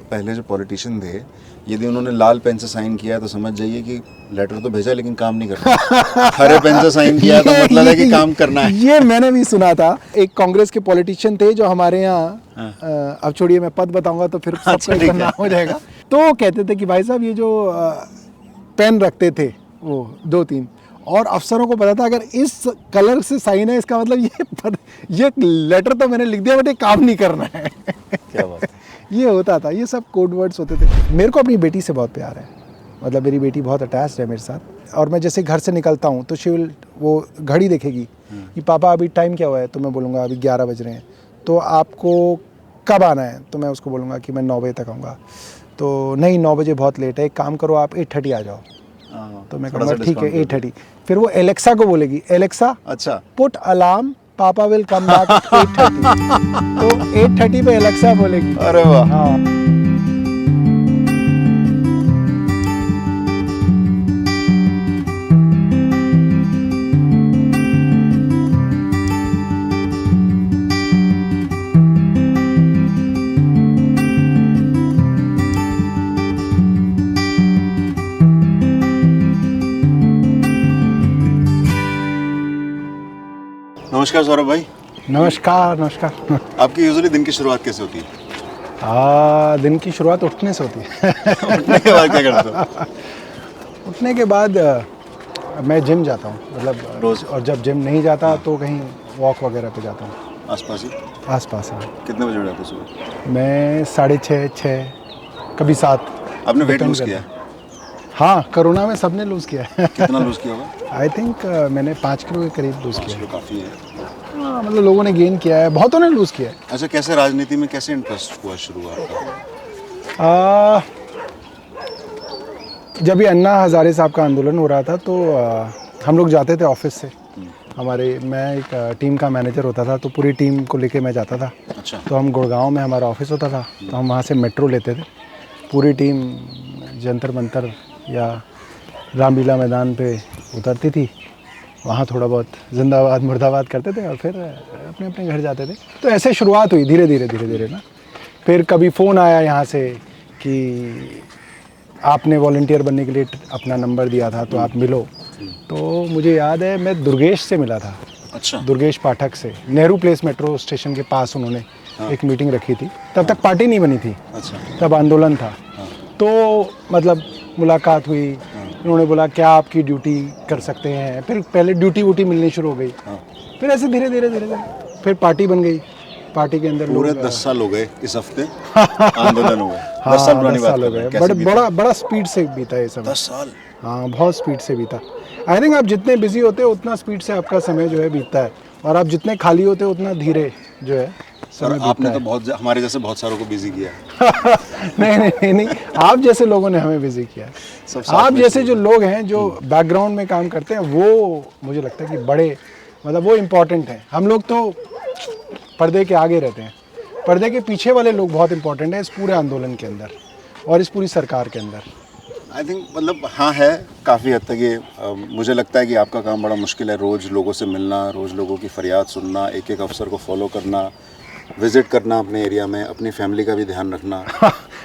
पहले जो पॉलिटिशियन थे, यदि उन्होंने लाल पेन से साइन किया तो समझ जाइए कि लेटर तो भेजा लेकिन काम नहीं करना। हरे पेन से साइन किया तो मतलब है कि काम करना है। ये मैंने भी सुना था। एक कांग्रेस के पॉलिटिशियन थे जो हमारे यहाँ, अब छोड़िए मैं पद बताऊंगा तो फिर सबका इसका नाम हो जाएगा। तो कहते थे कि भाई साहब ये जो पेन रखते थे वो 2-3, और अफसरों को पता था अगर इस कलर से साइन है इसका मतलब ये लेटर तो मैंने लिख दिया बट ये काम नहीं करना है। क्या बात है। ये होता था, ये सब कोड वर्ड्स होते थे। मेरे को अपनी बेटी से बहुत प्यार है, मतलब मेरी बेटी बहुत अटैच्ड है मेरे साथ। और मैं जैसे घर से निकलता हूँ तो वो घड़ी देखेगी कि पापा अभी टाइम क्या हुआ है, तो मैं बोलूँगा अभी 11 बज रहे हैं। तो आपको कब आना है, तो मैं उसको बोलूँगा कि मैं 9 बजे तक आऊँगा। तो नहीं 9 बजे बहुत लेट है, एक काम करो आप 8:30 आ जाओ। तो मैं कहूँगा ठीक है 8:30। फिर वो एलेक्सा को बोलेगी, एलेक्सा अच्छा पुट अलार्म पापा विल कम बैक 8:30। तो 8:30 पे एलेक्सा बोलेगी। अरे वाह। हाँ। नमस्कार सौरभ भाई। नमस्कार नमस्कार। आपकी यूजुअली दिन की शुरुआत कैसे होती है? दिन की शुरुआत उठने से होती है। उठने के बाद क्या करते हो? उठने के बाद मैं जिम जाता हूँ, मतलब रोज? और जब जिम नहीं जाता तो कहीं वॉक वगैरह पे जाता हूँ आसपास ही? आसपास। हाँ, कितने बजे उठ जाते हो सुबह? मैं 6:30 6, कभी 7। आपने वेट Depend लूज करता किया? हाँ, कोरोना में सबने लूज़ किया है। कितना लूज किया होगा? आई थिंक मैंने 5 किलो के करीब लूज़ किया है। काफ़ी है। हाँ, मतलब लोगों ने गेन किया है, बहुतों ने लूज़ किया है। अच्छा, कैसे राजनीति में कैसे इंटरेस्ट हुआ शुरुआत का? जब ये अन्ना हज़ारे साहब का आंदोलन हो रहा था तो हम लोग जाते थे ऑफिस से। मैं एक टीम का मैनेजर होता था, तो पूरी टीम को लेके मैं जाता था। अच्छा। तो हम गुड़गांव में हमारा ऑफिस होता था, तो हम वहाँ से मेट्रो लेते थे। पूरी टीम जंतर मंतर या रामलीला मैदान पे उतरती थी, वहाँ थोड़ा बहुत जिंदाबाद मुर्दाबाद करते थे और फिर अपने अपने घर जाते थे। तो ऐसे शुरुआत हुई धीरे धीरे ना। फिर कभी फ़ोन आया यहाँ से कि आपने वॉलंटियर बनने के लिए अपना नंबर दिया था तो आप मिलो। तो मुझे याद है मैं दुर्गेश से मिला था। अच्छा। दुर्गेश पाठक से, नेहरू प्लेस मेट्रो स्टेशन के पास उन्होंने एक मीटिंग रखी थी। तब तक पार्टी नहीं बनी थी। अच्छा। तब आंदोलन था। तो मतलब मुलाकात हुई, उन्होंने बोला क्या आपकी ड्यूटी कर सकते हैं। फिर पहले ड्यूटी वूटी मिलनी शुरू हो गई। फिर ऐसे धीरे धीरे फिर पार्टी बन गई। पार्टी के अंदर पूरे 10 साल हो गए इस हफ्ते आंदोलन हुए। 10 साल पुरानी बात कर रहे हैं। बड़ा स्पीड से बीता ये समय। 10 साल। हाँ, बहुत स्पीड से बीता। आई थिंक आप जितने बिजी होते हो उतना स्पीड से आपका समय जो है बीतता है, और आप जितने खाली होते हो उतना धीरे जो है समय बीतता है। आपने तो बहुत हमारे जैसे बहुत सारों को बिजी किया। नहीं, आप जैसे लोगों ने हमें बिजी किया। आप जैसे जो लोग हैं जो बैकग्राउंड में काम करते हैं, वो मुझे लगता है कि बड़े मतलब वो इम्पोर्टेंट हैं। हम लोग तो पर्दे के आगे रहते हैं, पर्दे के पीछे वाले लोग बहुत इंपॉर्टेंट हैं इस पूरे आंदोलन के अंदर और इस पूरी सरकार के अंदर। आई थिंक मतलब हाँ है काफ़ी हद तक ये मुझे लगता है कि आपका काम बड़ा मुश्किल है। रोज़ लोगों से मिलना, रोज़ लोगों की फरियाद सुनना, एक एक अफसर को फॉलो करना, विजिट करना अपने एरिया में, अपनी फैमिली का भी ध्यान रखना।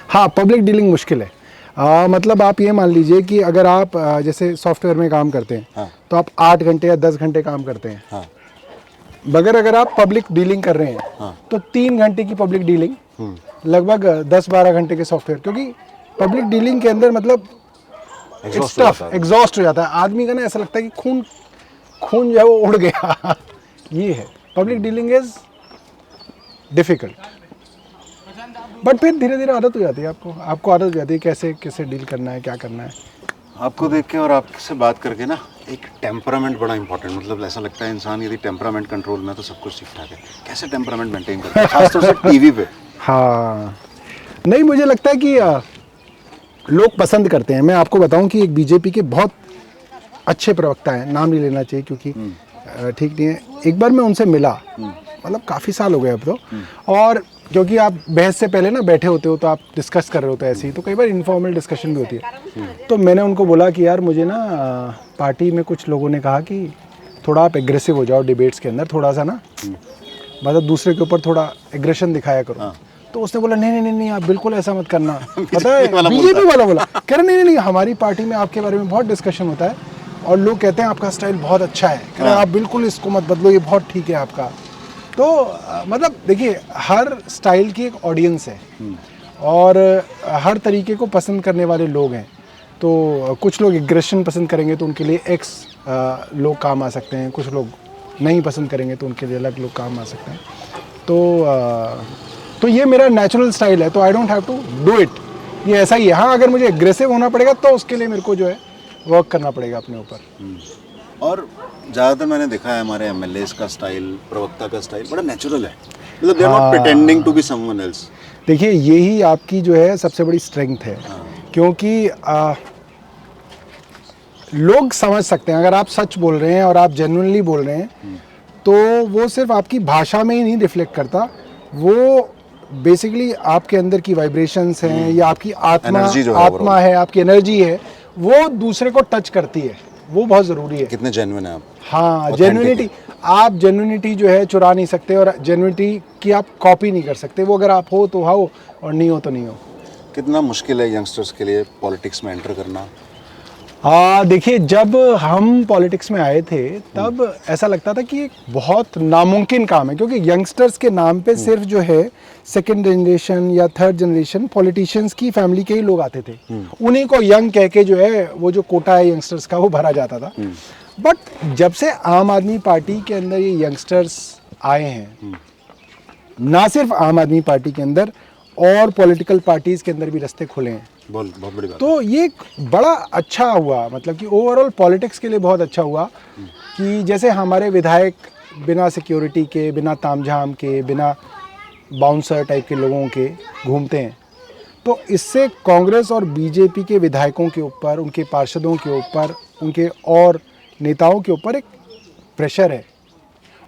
हाँ, पब्लिक डीलिंग मुश्किल है। मतलब आप ये मान लीजिए कि अगर आप जैसे सॉफ्टवेयर में काम करते हैं, हाँ। तो आप 8 घंटे या 10 घंटे काम करते हैं। हाँ। मगर अगर आप पब्लिक डीलिंग कर रहे हैं, हाँ। तो 3 घंटे की पब्लिक डीलिंग लगभग 10-12 घंटे के सॉफ्टवेयर, क्योंकि पब्लिक डीलिंग के अंदर मतलब एग्जॉस्ट हो जाता है आदमी का ना। ऐसा लगता है कि खून जो है वो उड़ गया। ये है public dealing is difficult, but फिर धीरे धीरे आदत हो जाती है। आपको आदत हो जाती है कैसे डील करना है, क्या करना है। आपको देख के और आपसे बात करके ना एक टेम्परामेंट बड़ा इंपॉर्टेंट, मतलब ऐसा लगता है इंसान यदि टेम्परामेंट कंट्रोल में तो सब कुछ ठीक ठाक है। कैसे टेम्परामेंट मेंटेन करते हैं, खासतौर से टीवी पे? हाँ, नहीं मुझे लगता है कि लोग पसंद करते हैं। मैं आपको बताऊं कि एक बीजेपी के बहुत अच्छे प्रवक्ता हैं, नाम नहीं लेना चाहिए क्योंकि ठीक नहीं है। एक बार मैं उनसे मिला, मतलब काफ़ी साल हो गए अब तो, और क्योंकि आप बहस से पहले ना बैठे होते हो तो आप डिस्कस कर रहे होते हो ऐसे ही, तो कई बार इनफॉर्मल डिस्कशन भी होती है। तो मैंने उनको बोला कि यार मुझे ना पार्टी में कुछ लोगों ने कहा कि थोड़ा आप एग्रेसिव हो जाओ डिबेट्स के अंदर, थोड़ा सा ना मतलब दूसरे के ऊपर थोड़ा एग्रेशन दिखाया करो। तो उसने बोला नहीं नहीं नहीं नहीं, आप बिल्कुल ऐसा मत करना। पता है वाला बीजेपी वाला बोला, कह रहे नहीं नहीं नहीं, हमारी पार्टी में आपके बारे में बहुत डिस्कशन होता है और लोग कहते हैं आपका स्टाइल बहुत अच्छा है, कह रहे हैं आप बिल्कुल इसको मत बदलो, ये बहुत ठीक है आपका। तो मतलब देखिए हर स्टाइल की एक ऑडियंस है और हर तरीके को पसंद करने वाले लोग हैं। तो कुछ लोग एग्रेशन पसंद करेंगे तो उनके लिए एक्स लोग काम आ सकते हैं, कुछ लोग नहीं पसंद करेंगे तो उनके लिए अलग लोग काम आ सकते हैं। तो ये मेरा नेचुरल स्टाइल है, तो I don't have to do it, ये ऐसा ही है। हाँ अगर मुझे एग्रेसिव होना पड़ेगा तो उसके लिए मेरे को जो है वर्क करना पड़ेगा अपने ऊपर। और ज़्यादातर मैंने देखा है हमारे एमएलएस का स्टाइल, प्रवक्ता का स्टाइल बड़ा नेचुरल है, मतलब they are not pretending to be someone else. देखिए यही आपकी जो है सबसे बड़ी स्ट्रेंथ है, क्योंकि लोग समझ सकते हैं अगर आप सच बोल रहे हैं और आप जेन्युइनली बोल रहे हैं तो वो सिर्फ आपकी भाषा में ही नहीं रिफ्लेक्ट करता, वो बेसिकली आपके अंदर की वाइब्रेशंस हैं या आपकी आत्मा है, आपकी एनर्जी है, वो दूसरे को टच करती है, वो बहुत ज़रूरी है। कितने जेन्युइन है आप? हाँ जेन्युइनिटी, आप जेन्युइनिटी जो है चुरा नहीं सकते और जेन्युइनिटी की आप कॉपी नहीं कर सकते, वो अगर आप हो तो हो और नहीं हो तो नहीं हो। कितना मुश्किल है यंगस्टर्स के लिए पॉलिटिक्स में एंटर करना? देखिए जब हम पॉलिटिक्स में आए थे तब ऐसा लगता था कि एक बहुत नामुमकिन काम है, क्योंकि यंगस्टर्स के नाम पे सिर्फ जो है सेकंड जनरेशन या थर्ड जनरेशन पॉलिटिशियंस की फैमिली के ही लोग आते थे, उन्हीं को यंग कह के जो है वो जो कोटा है यंगस्टर्स का वो भरा जाता था। बट जब से आम आदमी पार्टी के अंदर ये यंगस्टर्स आए हैं, ना सिर्फ आम आदमी पार्टी के अंदर और पॉलिटिकल पार्टीज के अंदर भी रास्ते खुले हैं, बहुत बड़ी बात। तो ये बड़ा अच्छा हुआ, मतलब कि ओवरऑल पॉलिटिक्स के लिए बहुत अच्छा हुआ कि जैसे हमारे विधायक बिना सिक्योरिटी के, बिना तामझाम के, बिना बाउंसर टाइप के लोगों के घूमते हैं, तो इससे कांग्रेस और बीजेपी के विधायकों के ऊपर, उनके पार्षदों के ऊपर, उनके और नेताओं के ऊपर एक प्रेशर है।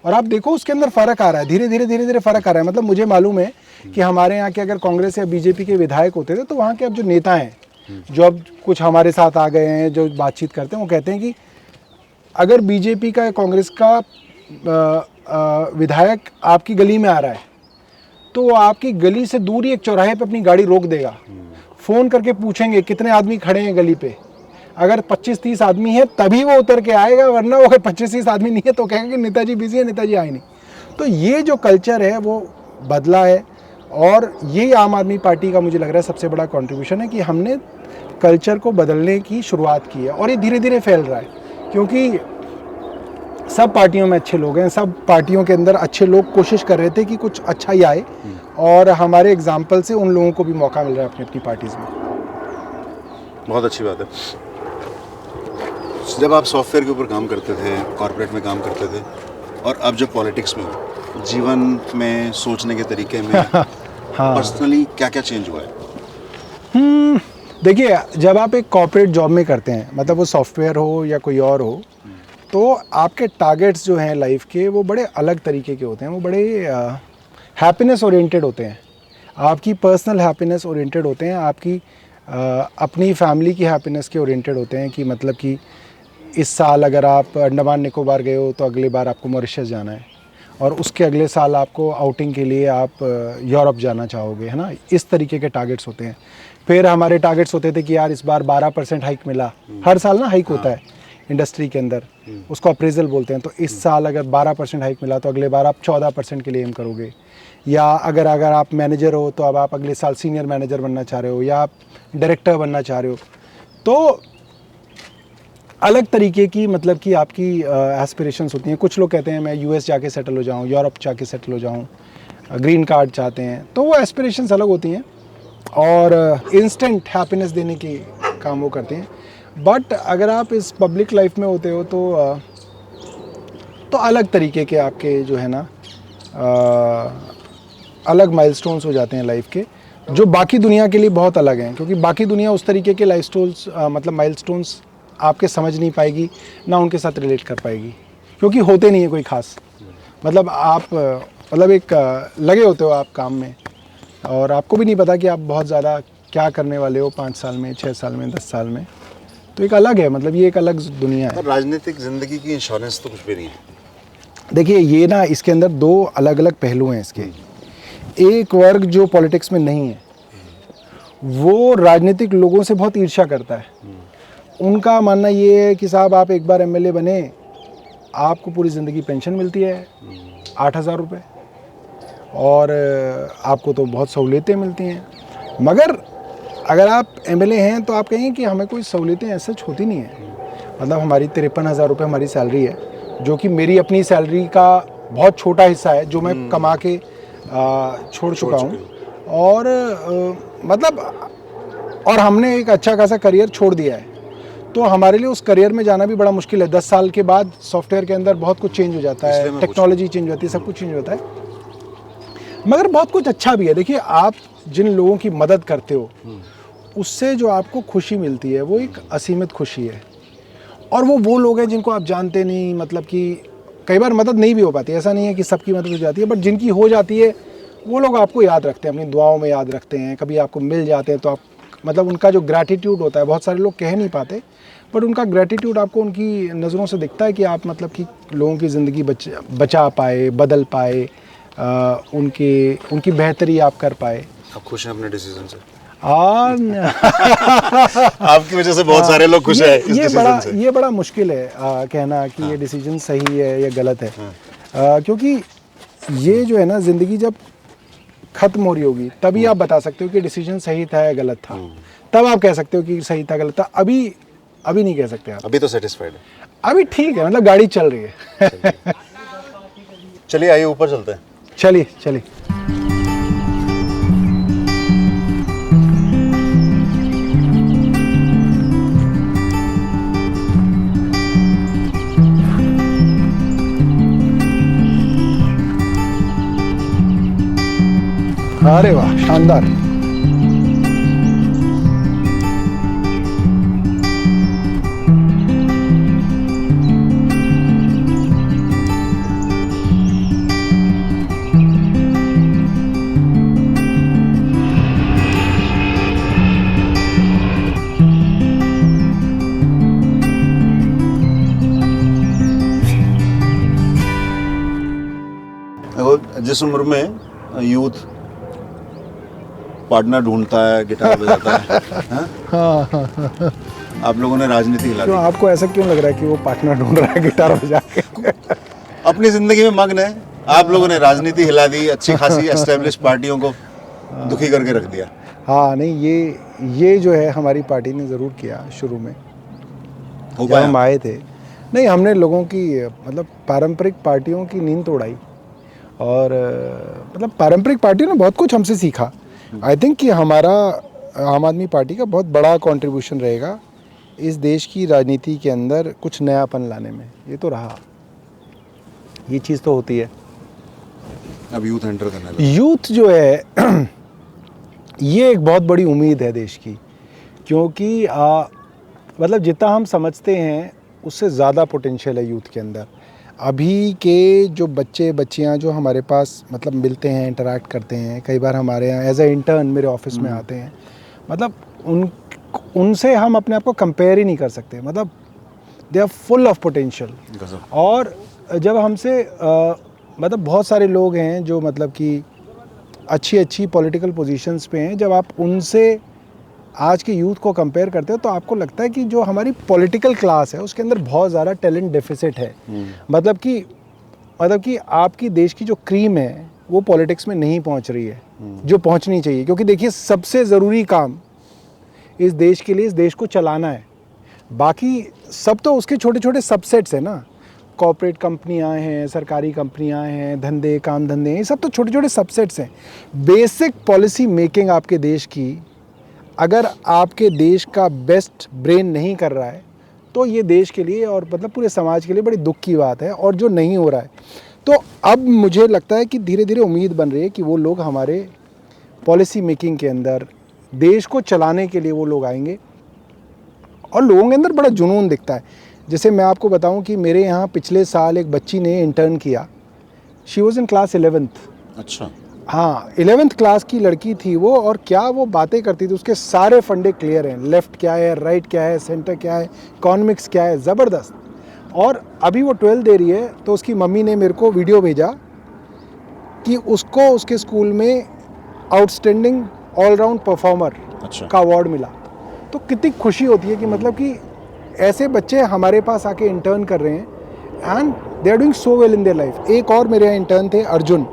और आप देखो उसके अंदर फ़र्क आ रहा है, धीरे धीरे फ़र्क आ रहा है। मतलब मुझे मालूम है कि हमारे यहाँ के अगर कांग्रेस या बीजेपी के विधायक होते थे तो वहाँ के अब जो नेता हैं जो अब कुछ हमारे साथ आ गए हैं, जो बातचीत करते हैं, वो कहते हैं कि अगर बीजेपी का या कांग्रेस का विधायक आपकी गली में आ रहा है तो वो आपकी गली से दूर ही एक चौराहे पे अपनी गाड़ी रोक देगा, फ़ोन करके पूछेंगे कितने आदमी खड़े हैं गली पे, अगर 25-30 आदमी है तभी वो उतर के आएगा, वरना वो अगर 25-30 आदमी नहीं है तो कहेंगे कि नेताजी बिजी है, नेताजी आए नहीं। तो ये जो कल्चर है वो बदला है और यही आम आदमी पार्टी का मुझे लग रहा है सबसे बड़ा कंट्रीब्यूशन है कि हमने कल्चर को बदलने की शुरुआत की है और ये धीरे धीरे फैल रहा है, क्योंकि सब पार्टियों में अच्छे लोग हैं, सब पार्टियों के अंदर अच्छे लोग कोशिश कर रहे थे कि कुछ अच्छा ही आए और हमारे एग्जाम्पल से उन लोगों को भी मौका मिल रहा है अपनी अपनी पार्टीज़ में। बहुत अच्छी बात है। जब आप सॉफ्टवेयर के ऊपर काम करते थे, कॉर्पोरेट में काम करते थे और अब जब पॉलिटिक्स में हो, जीवन में सोचने के तरीके में पर्सनली क्या क्या चेंज हुआ है? देखिए जब आप एक कॉर्पोरेट जॉब में करते हैं, मतलब वो सॉफ्टवेयर हो या कोई और हो, तो आपके टारगेट्स जो हैं लाइफ के वो बड़े अलग तरीके के होते हैं, वो बड़े हैप्पीनेस ओरिएंटेड होते हैं, आपकी पर्सनल हैप्पीनेस ओरिएंटेड होते हैं, आपकी अपनी फैमिली की हैप्पीनेस के ओरिएंटेड होते हैं कि मतलब कि इस साल अगर आप अंडमान निकोबार गए हो तो अगली बार आपको मॉरिशस जाना है और उसके अगले साल आपको आउटिंग के लिए आप यूरोप जाना चाहोगे, है ना। इस तरीके के टारगेट्स होते हैं। फिर हमारे टारगेट्स होते थे कि यार इस बार 12% हाइक मिला, हर साल ना हाइक होता है इंडस्ट्री के अंदर, उसको अप्रेजल बोलते हैं। तो इस साल अगर 12% हाइक मिला तो अगले बार आप 14% के लिए एम करोगे, या अगर आप मैनेजर हो तो अब आप अगले साल सीनियर मैनेजर बनना चाह रहे हो या आप डायरेक्टर बनना चाह रहे हो। तो अलग तरीके की मतलब कि आपकी एस्पिरेशंस होती हैं। कुछ लोग कहते हैं मैं यूएस जाके सेटल हो जाऊं, यूरोप जाके सेटल हो जाऊं, ग्रीन कार्ड चाहते हैं, तो वो एस्पिरेशंस अलग होती हैं और इंस्टेंट हैप्पीनेस देने की काम वो करते हैं। बट अगर आप इस पब्लिक लाइफ में होते हो तो अलग तरीके के आपके जो है ना अलग माइलस्टोन्स हो जाते हैं लाइफ के, जो बाकी दुनिया के लिए बहुत अलग हैं, क्योंकि बाकी दुनिया उस तरीके के लाइफस्टोन्स मतलब माइलस्टोन्स आपके समझ नहीं पाएगी, ना उनके साथ रिलेट कर पाएगी, क्योंकि होते नहीं है कोई ख़ास। मतलब आप मतलब एक लगे होते हो आप काम में और आपको भी नहीं पता कि आप बहुत ज़्यादा क्या करने वाले हो 5 साल में, 6 साल में, 10 साल में। तो एक अलग है, मतलब ये एक अलग दुनिया है। राजनीतिक ज़िंदगी की इंश्योरेंस तो कुछ भी नहीं है। देखिए ये ना इसके अंदर 2 अलग अलग पहलू हैं इसके। एक वर्ग जो पॉलिटिक्स में नहीं है वो राजनीतिक लोगों से बहुत ईर्ष्या करता है। उनका मानना ये है कि साहब आप एक बार एमएलए बने, आपको पूरी ज़िंदगी पेंशन मिलती है 8,000 रुपये, और आपको तो बहुत सहूलियतें मिलती हैं। मगर अगर आप एमएलए हैं तो आप कहेंगे कि हमें कोई सहूलियतें ऐसा होती नहीं है। मतलब हमारी 53,000 रुपये हमारी सैलरी है, जो कि मेरी अपनी सैलरी का बहुत छोटा हिस्सा है जो मैं कमा के छोड़ चुका हूँ। और मतलब और हमने एक अच्छा खासा करियर छोड़ दिया है, तो हमारे लिए उस करियर में जाना भी बड़ा मुश्किल है। 10 साल के बाद सॉफ्टवेयर के अंदर बहुत कुछ चेंज हो जाता है, टेक्नोलॉजी चेंज हो जाती है, सब कुछ चेंज होता है। मगर बहुत कुछ अच्छा भी है। देखिए, आप जिन लोगों की मदद करते हो उससे जो आपको खुशी मिलती है वो एक असीमित खुशी है। और वो लोग हैं जिनको आप जानते नहीं, मतलब कि कई बार मदद नहीं भी हो पाती, ऐसा नहीं है कि सबकी मदद हो जाती है, बट जिनकी हो जाती है वो लोग आपको याद रखते हैं, अपनी दुआओं में याद रखते हैं। कभी आपको मिल जाते हैं तो आप मतलब उनका जो ग्रैटिट्यूड होता है, बहुत सारे लोग कह नहीं पाते, बट उनका ग्रैटिट्यूड आपको उनकी नज़रों से दिखता है कि आप मतलब कि लोगों की ज़िंदगी बचा पाए, बदल पाए, उनकी बेहतरी आप कर पाए। आप खुश हैं अपने डिसीजन से? आपकी वजह से बहुत सारे लोग खुश हैं इस डिसीजन से। ये बड़ा मुश्किल है कहना कि ये डिसीजन सही है या गलत है। क्योंकि ये जो है ना, ज़िंदगी जब ख़त्म हो रही होगी तभी आप बता सकते हो कि डिसीजन सही था या गलत था। तब आप कह सकते हो कि सही था गलत था। अभी नहीं कह सकते आप। अभी तो सेटिस्फाइड है, अभी ठीक है, मतलब गाड़ी चल रही है। चलिए आइए ऊपर चलते हैं। चलिए। अरे वाह, शानदार। जिस उम्र में यूथ पार्टनर ढूंढता है, गिटार बजाता है, हाँ? आप लोगों ने राजनीति हिला दी। आपको ऐसा क्यों लग रहा है कि वो पार्टनर ढूंढ रहा है गिटार बजा के? अपनी जिंदगी में मग्न है। आप लोगों ने राजनीति हिला दी, अच्छी खासी एस्टेब्लिश पार्टियों को दुखी करके रख दिया। हाँ नहीं, ये जो है हमारी पार्टी ने ज़रूर किया शुरू में, जब हम आए थे। नहीं, हमने लोगों की मतलब पारंपरिक पार्टियों की नींद तोड़ाई, और मतलब पारंपरिक पार्टियों ने बहुत कुछ हमसे सीखा। आई थिंक कि हमारा आम आदमी पार्टी का बहुत बड़ा कंट्रीब्यूशन रहेगा इस देश की राजनीति के अंदर कुछ नयापन लाने में। ये तो रहा, ये चीज़ तो होती है। अब यूथ एंटर करने लगा। यूथ जो है ये एक बहुत बड़ी उम्मीद है देश की, क्योंकि मतलब जितना हम समझते हैं उससे ज़्यादा पोटेंशियल है यूथ के अंदर। अभी के जो बच्चे बच्चियां जो हमारे पास मतलब मिलते हैं, इंटरेक्ट करते हैं, कई बार हमारे यहाँ एज ए इंटर्न मेरे ऑफिस में आते हैं, मतलब उनसे हम अपने आप को कंपेयर ही नहीं कर सकते। मतलब they are full of potential. और जब हमसे मतलब बहुत सारे लोग हैं जो मतलब कि अच्छी पॉलिटिकल पोजीशंस पे हैं, जब आप उनसे आज के यूथ को कंपेयर करते हो तो आपको लगता है कि जो हमारी पॉलिटिकल क्लास है उसके अंदर बहुत ज़्यादा टैलेंट डेफिसिट है। मतलब कि आपकी देश की जो क्रीम है वो पॉलिटिक्स में नहीं पहुंच रही है जो पहुंचनी चाहिए। क्योंकि देखिए, सबसे ज़रूरी काम इस देश के लिए इस देश को चलाना है। बाकी सब तो उसके छोटे छोटे सबसेट्स हैं ना। कॉर्पोरेट कंपनियां हैं, सरकारी कंपनियां हैं, धंधे काम धंधे हैं, ये सब तो छोटे छोटे सबसेट्स हैं। बेसिक पॉलिसी मेकिंग आपके देश की अगर आपके देश का बेस्ट ब्रेन नहीं कर रहा है तो ये देश के लिए और मतलब पूरे समाज के लिए बड़ी दुख की बात है, और जो नहीं हो रहा है। तो अब मुझे लगता है कि धीरे धीरे उम्मीद बन रही है कि वो लोग हमारे पॉलिसी मेकिंग के अंदर देश को चलाने के लिए वो लोग आएंगे, और लोगों के अंदर बड़ा जुनून दिखता है। जैसे मैं आपको बताऊं कि मेरे यहाँ पिछले साल एक बच्ची ने इंटर्न किया। She was in class 11th। अच्छा। हाँ, 11th क्लास की लड़की थी वो, और क्या वो बातें करती थी। उसके सारे फंडे क्लियर हैं, लेफ़्ट क्या है, राइट क्या है, सेंटर क्या है, इकोनॉमिक्स क्या है, ज़बरदस्त। और अभी वो 12th दे रही है, तो उसकी मम्मी ने मेरे को वीडियो भेजा कि उसको उसके स्कूल में आउटस्टैंडिंग ऑलराउंड परफॉर्मर अच्छा। का अवार्ड मिला। तो कितनी खुशी होती है कि मतलब कि ऐसे बच्चे हमारे पास आके इंटर्न कर रहे हैं and they are doing so well in their life. एक और मेरे यहाँ इंटर्न थे Arjun,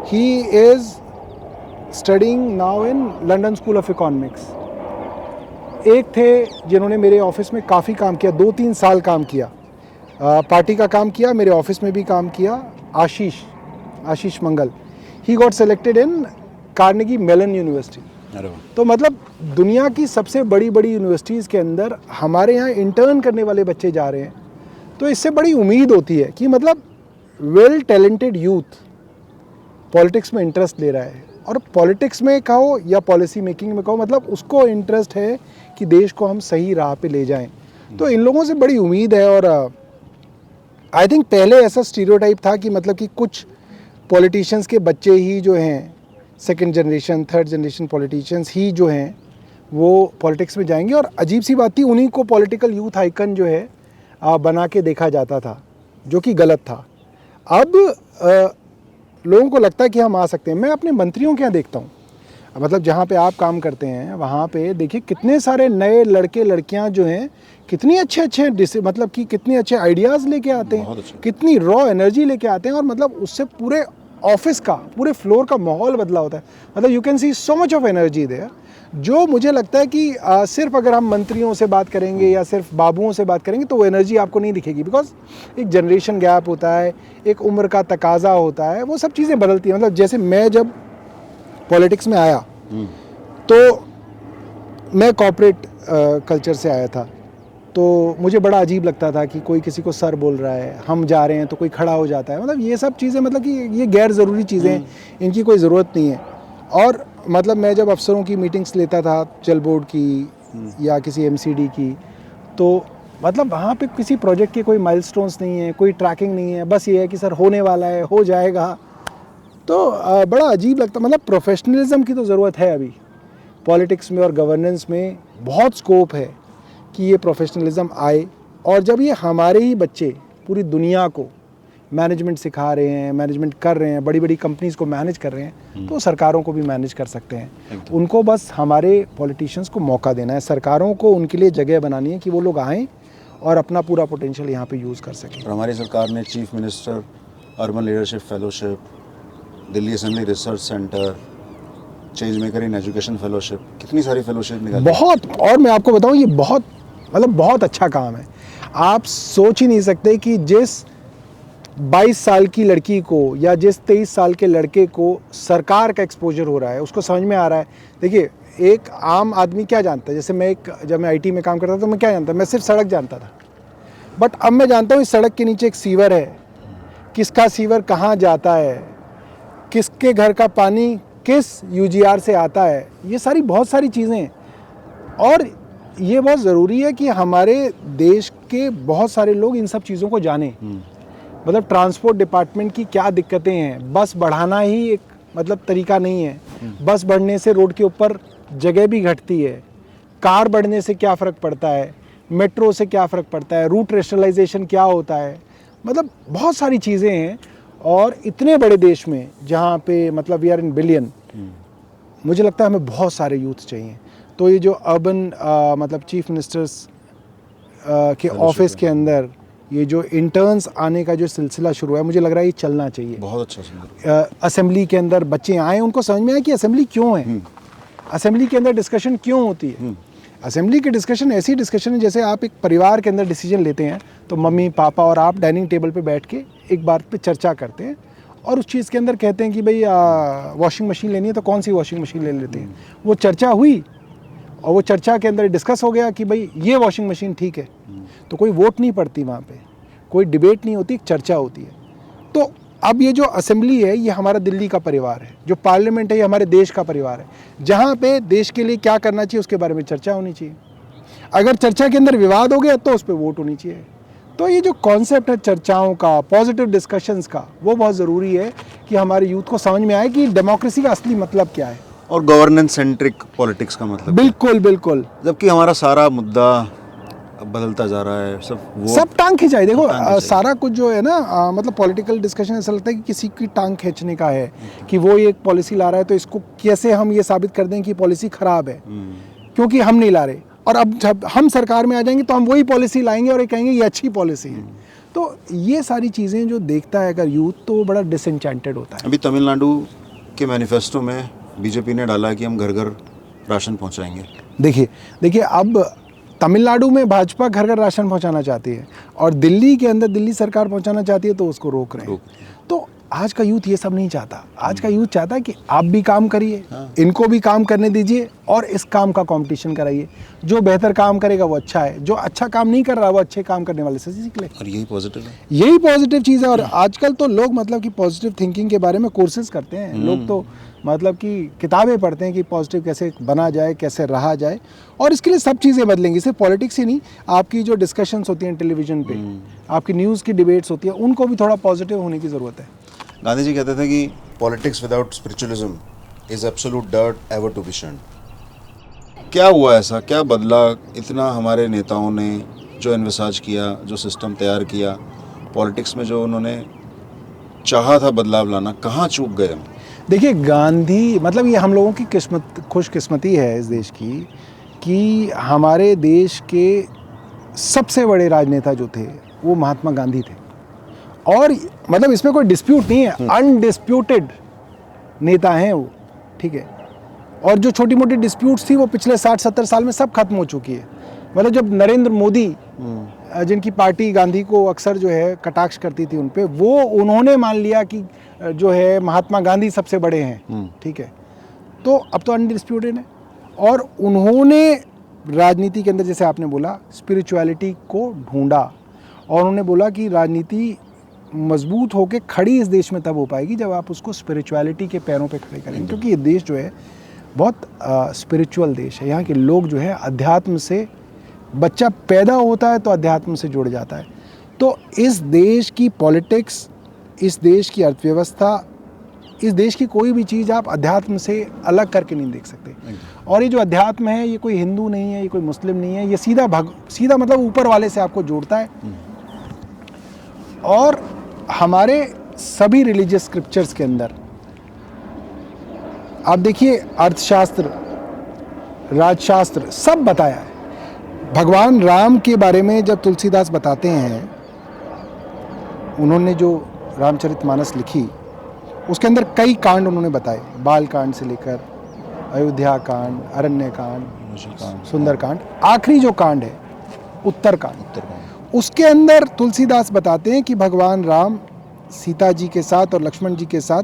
he is studying now in London School of Economics. एक थे जिन्होंने मेरे ऑफिस में काफ़ी काम किया, 2-3 साल काम किया, पार्टी का काम किया, मेरे ऑफिस में भी काम किया, Ashish Mangal. He got selected in Carnegie Mellon University. अरे वाह। तो मतलब दुनिया की सबसे बड़ी बड़ी यूनिवर्सिटीज़ के अंदर हमारे यहाँ इंटर्न करने वाले बच्चे जा रहे हैं। तो इससे बड़ी उम्मीद होती है कि मतलब वेल टैलेंटेड यूथ पॉलिटिक्स में इंटरेस्ट ले रहा है, और पॉलिटिक्स में कहो या पॉलिसी मेकिंग में कहो, मतलब उसको इंटरेस्ट है कि देश को हम सही राह पे ले जाएं। तो इन लोगों से बड़ी उम्मीद है। और आई थिंक पहले ऐसा स्टीरियोटाइप था कि मतलब कि कुछ पॉलिटिशियंस के बच्चे ही जो हैं, second generation third generation politicians ही जो हैं वो पॉलिटिक्स में जाएंगे। और अजीब सी बात थी, उन्हीं को पॉलिटिकल यूथ आइकन जो है बना के देखा जाता था, जो कि गलत था। अब लोगों को लगता है कि हम आ सकते हैं। मैं अपने मंत्रियों के यहाँ देखता हूँ, मतलब जहाँ पे आप काम करते हैं वहाँ पे देखिए कितने सारे नए लड़के लड़कियाँ जो हैं कितनी अच्छे मतलब कि कितने अच्छे आइडियाज़ लेके आते हैं, कितनी रॉ एनर्जी लेके आते हैं, और मतलब उससे पूरे ऑफिस का, पूरे फ्लोर का माहौल बदला होता है। मतलब you can see so much of energy there, जो मुझे लगता है कि सिर्फ अगर हम मंत्रियों से बात करेंगे या सिर्फ बाबुओं से बात करेंगे तो वो एनर्जी आपको नहीं दिखेगी, बिकॉज एक जनरेशन गैप होता है, एक उम्र का तकाजा होता है, वो सब चीज़ें बदलती हैं। मतलब जैसे मैं जब पॉलिटिक्स में आया तो मैं कॉर्पोरेट कल्चर से आया था, तो मुझे बड़ा अजीब लगता था कि कोई किसी को सर बोल रहा है, हम जा रहे हैं तो कोई खड़ा हो जाता है। मतलब ये सब चीज़ें, मतलब कि ये गैर ज़रूरी चीज़ें हैं, इनकी कोई ज़रूरत नहीं है। और मतलब मैं जब अफसरों की मीटिंग्स लेता था, जल बोर्ड की या किसी एमसीडी की, तो मतलब वहाँ पे किसी प्रोजेक्ट के कोई माइलस्टोन्स नहीं है, कोई ट्रैकिंग नहीं है, बस ये है कि सर होने वाला है, हो जाएगा। तो बड़ा अजीब लगता। मतलब प्रोफेशनलिज्म की तो ज़रूरत है अभी पॉलिटिक्स में, और गवर्नेंस में बहुत स्कोप है कि ये प्रोफेशनलिज्म आए। और जब ये हमारे ही बच्चे पूरी दुनिया को मैनेजमेंट सिखा रहे हैं, मैनेजमेंट कर रहे हैं, बड़ी बड़ी कंपनीज़ को मैनेज कर रहे हैं, तो सरकारों को भी मैनेज कर सकते हैं। उनको बस हमारे पॉलिटिशियंस को मौका देना है, सरकारों को उनके लिए जगह बनानी है कि वो लोग आएँ और अपना पूरा पोटेंशियल यहाँ पे यूज़ कर सकें। और हमारी सरकार ने chief minister urban leadership fellowship, Delhi assembly research centre, change maker in education fellowship, कितनी सारी फेलोशिप निकाली बहुत। और मैं आपको बताऊं, ये बहुत मतलब बहुत अच्छा काम है। आप सोच ही नहीं सकते कि जिस 22 साल की लड़की को या जिस 23 साल के लड़के को सरकार का एक्सपोजर हो रहा है, उसको समझ में आ रहा है। देखिए, एक आम आदमी क्या जानता है, जैसे जब मैं आईटी में काम करता था तो मैं क्या जानता, मैं सिर्फ सड़क जानता था। बट अब मैं जानता हूँ इस सड़क के नीचे एक सीवर है, किसका सीवर कहाँ जाता है, किसके घर का पानी किस यूजीआर से आता है, ये सारी बहुत सारी चीज़ें। और ये बहुत ज़रूरी है कि हमारे देश के बहुत सारे लोग इन सब चीज़ों को जानें। मतलब ट्रांसपोर्ट डिपार्टमेंट की क्या दिक्कतें हैं, बस बढ़ाना ही एक मतलब तरीका नहीं है। बस बढ़ने से रोड के ऊपर जगह भी घटती है, कार बढ़ने से क्या फ़र्क पड़ता है, मेट्रो से क्या फ़र्क पड़ता है, रूट रेशनलाइजेशन क्या होता है, मतलब बहुत सारी चीज़ें हैं। और इतने बड़े देश में जहाँ पे मतलब वी आर इन बिलियन, मुझे लगता है हमें बहुत सारे यूथ चाहिए। तो ये जो अर्बन मतलब चीफ मिनिस्टर्स के ऑफिस के अंदर ये जो इंटर्न्स आने का जो सिलसिला शुरू है, मुझे लग रहा है ये चलना चाहिए। बहुत अच्छा। असेंबली के अंदर बच्चे आए, उनको समझ में आए कि असेंबली क्यों है, असेंबली के अंदर डिस्कशन क्यों होती है। असेंबली की डिस्कशन ऐसी डिस्कशन है जैसे आप एक परिवार के अंदर डिसीजन लेते हैं, तो मम्मी पापा और आप डाइनिंग टेबल पे बैठ के एक बात पे चर्चा करते हैं और उस चीज़ के अंदर कहते हैं कि भाई वॉशिंग मशीन लेनी है तो कौन सी वॉशिंग मशीन ले लेते हैं। वो चर्चा हुई और वो चर्चा के अंदर डिस्कस हो गया कि भाई ये वॉशिंग मशीन ठीक है। तो कोई वोट नहीं पड़ती वहाँ पे, कोई डिबेट नहीं होती, चर्चा होती है। तो अब ये जो असेंबली है ये हमारा दिल्ली का परिवार है, जो पार्लियामेंट है ये हमारे देश का परिवार है, जहाँ पे देश के लिए क्या करना चाहिए उसके बारे में चर्चा होनी चाहिए। अगर चर्चा के अंदर विवाद हो गया तो उस पर वोट होनी चाहिए। तो ये जो कॉन्सेप्ट है चर्चाओं का, पॉजिटिव डिस्कशंस का, वो बहुत ज़रूरी है कि हमारे यूथ को समझ में आए कि डेमोक्रेसी का असली मतलब क्या है। और गवर्नेंस सेंट्रिक पॉलिटिक्स का मतलब बिल्कुल बिल्कुल। जबकि हमारा सारा मुद्दा अब बदलता जा रहा है सब सब टांग खिंचाई। देखो टांग खिंचाई। सारा कुछ जो है ना मतलब पॉलिटिकल डिस्कशन ऐसा लगता है कि किसी की टांग खींचने का है कि वो एक पॉलिसी ला रहा है तो इसको कैसे हम ये साबित कर दें कि पॉलिसी खराब है क्योंकि हम नहीं ला रहे, और अब जब हम सरकार में आ जाएंगे तो हम वही पॉलिसी लाएंगे और ये कहेंगे ये अच्छी पॉलिसी है। तो ये सारी चीज़ें जो देखता है अगर यूथ तो वो बड़ा डिसएंचेंटेड होता है। अभी तमिलनाडु के मैनिफेस्टो में बीजेपी ने डाला है कि हम घर घर राशन पहुंचाएंगे। देखिए अब तमिलनाडु में भाजपा घर घर राशन पहुंचाना चाहती है और दिल्ली के अंदर दिल्ली सरकार पहुंचाना चाहती है तो उसको रोक रहे हैं। तो आज का यूथ ये सब नहीं चाहता। आज का यूथ चाहता है कि आप भी काम करिए, इनको भी काम करने दीजिए और इस काम का कंपटीशन कराइए। जो बेहतर काम करेगा वो अच्छा है, जो अच्छा काम नहीं कर रहा वो अच्छे काम करने वाले से सीख ले। और यही पॉजिटिव है, यही पॉजिटिव चीज़ है। और आजकल तो लोग मतलब कि पॉजिटिव थिंकिंग के बारे में कोर्सेज करते हैं। लोग तो मतलब कि किताबें पढ़ते हैं कि पॉजिटिव कैसे बना जाए, कैसे रहा जाए, और इसके लिए सब चीज़ें बदलेंगी। सिर्फ पॉलिटिक्स ही नहीं, आपकी जो डिस्कशंस होती हैं टेलीविज़न पे, आपकी न्यूज़ की डिबेट्स होती है, उनको भी थोड़ा पॉजिटिव होने की ज़रूरत है। गांधी जी कहते थे कि politics without spiritualism is absolute dirt ever to be shunned. क्या हुआ ऐसा, क्या बदला इतना हमारे नेताओं ने जो इन्विसाज किया, जो सिस्टम तैयार किया पॉलिटिक्स में, जो उन्होंने चाहा था बदलाव लाना, कहाँ चूक गए हम? देखिए गांधी मतलब ये हम लोगों की किस्मत, खुशकिस्मती है इस देश की कि हमारे देश के सबसे बड़े राजनेता जो थे वो महात्मा गांधी थे। और मतलब इसमें कोई डिस्प्यूट नहीं है, अनडिस्प्यूटेड नेता हैं वो, ठीक है। और जो छोटी मोटी डिस्प्यूट्स थी वो पिछले 60-70 साल में सब खत्म हो चुकी है। मतलब जब नरेंद्र मोदी जिनकी पार्टी गांधी को अक्सर जो है कटाक्ष करती थी उन पे, वो उन्होंने मान लिया कि जो है महात्मा गांधी सबसे बड़े हैं, ठीक है। तो अब तो अनडिस्प्यूटेड है। और उन्होंने राजनीति के अंदर जैसे आपने बोला स्पिरिचुअलिटी को ढूंढा और उन्होंने बोला कि राजनीति मजबूत होकर खड़ी इस देश में तब हो पाएगी जब आप उसको स्पिरिचुअलिटी के पैरों पे खड़े करेंगे। क्योंकि ये देश जो है बहुत स्पिरिचुअल देश है। यहाँ के लोग जो है अध्यात्म से, बच्चा पैदा होता है तो अध्यात्म से जुड़ जाता है। तो इस देश की पॉलिटिक्स, इस देश की अर्थव्यवस्था, इस देश की कोई भी चीज़ आप अध्यात्म से अलग करके नहीं देख सकते। और ये जो अध्यात्म है ये कोई हिंदू नहीं है, ये कोई मुस्लिम नहीं है, ये सीधा मतलब ऊपर वाले से आपको जोड़ता है। और हमारे सभी रिलीजियस स्क्रिप्चर्स के अंदर आप देखिए अर्थशास्त्र, राजशास्त्र सब बताया है। भगवान राम के बारे में जब तुलसीदास बताते हैं, उन्होंने जो रामचरितमानस लिखी उसके अंदर कई कांड उन्होंने बताए, बाल कांड से लेकर अयोध्या कांड, अरण्य कांड, सुंदर कांड, आखिरी जो कांड है उत्तर कांड, उसके अंदर तुलसीदास बताते हैं कि भगवान राम सीता जी के साथ और लक्ष्मण जी के साथ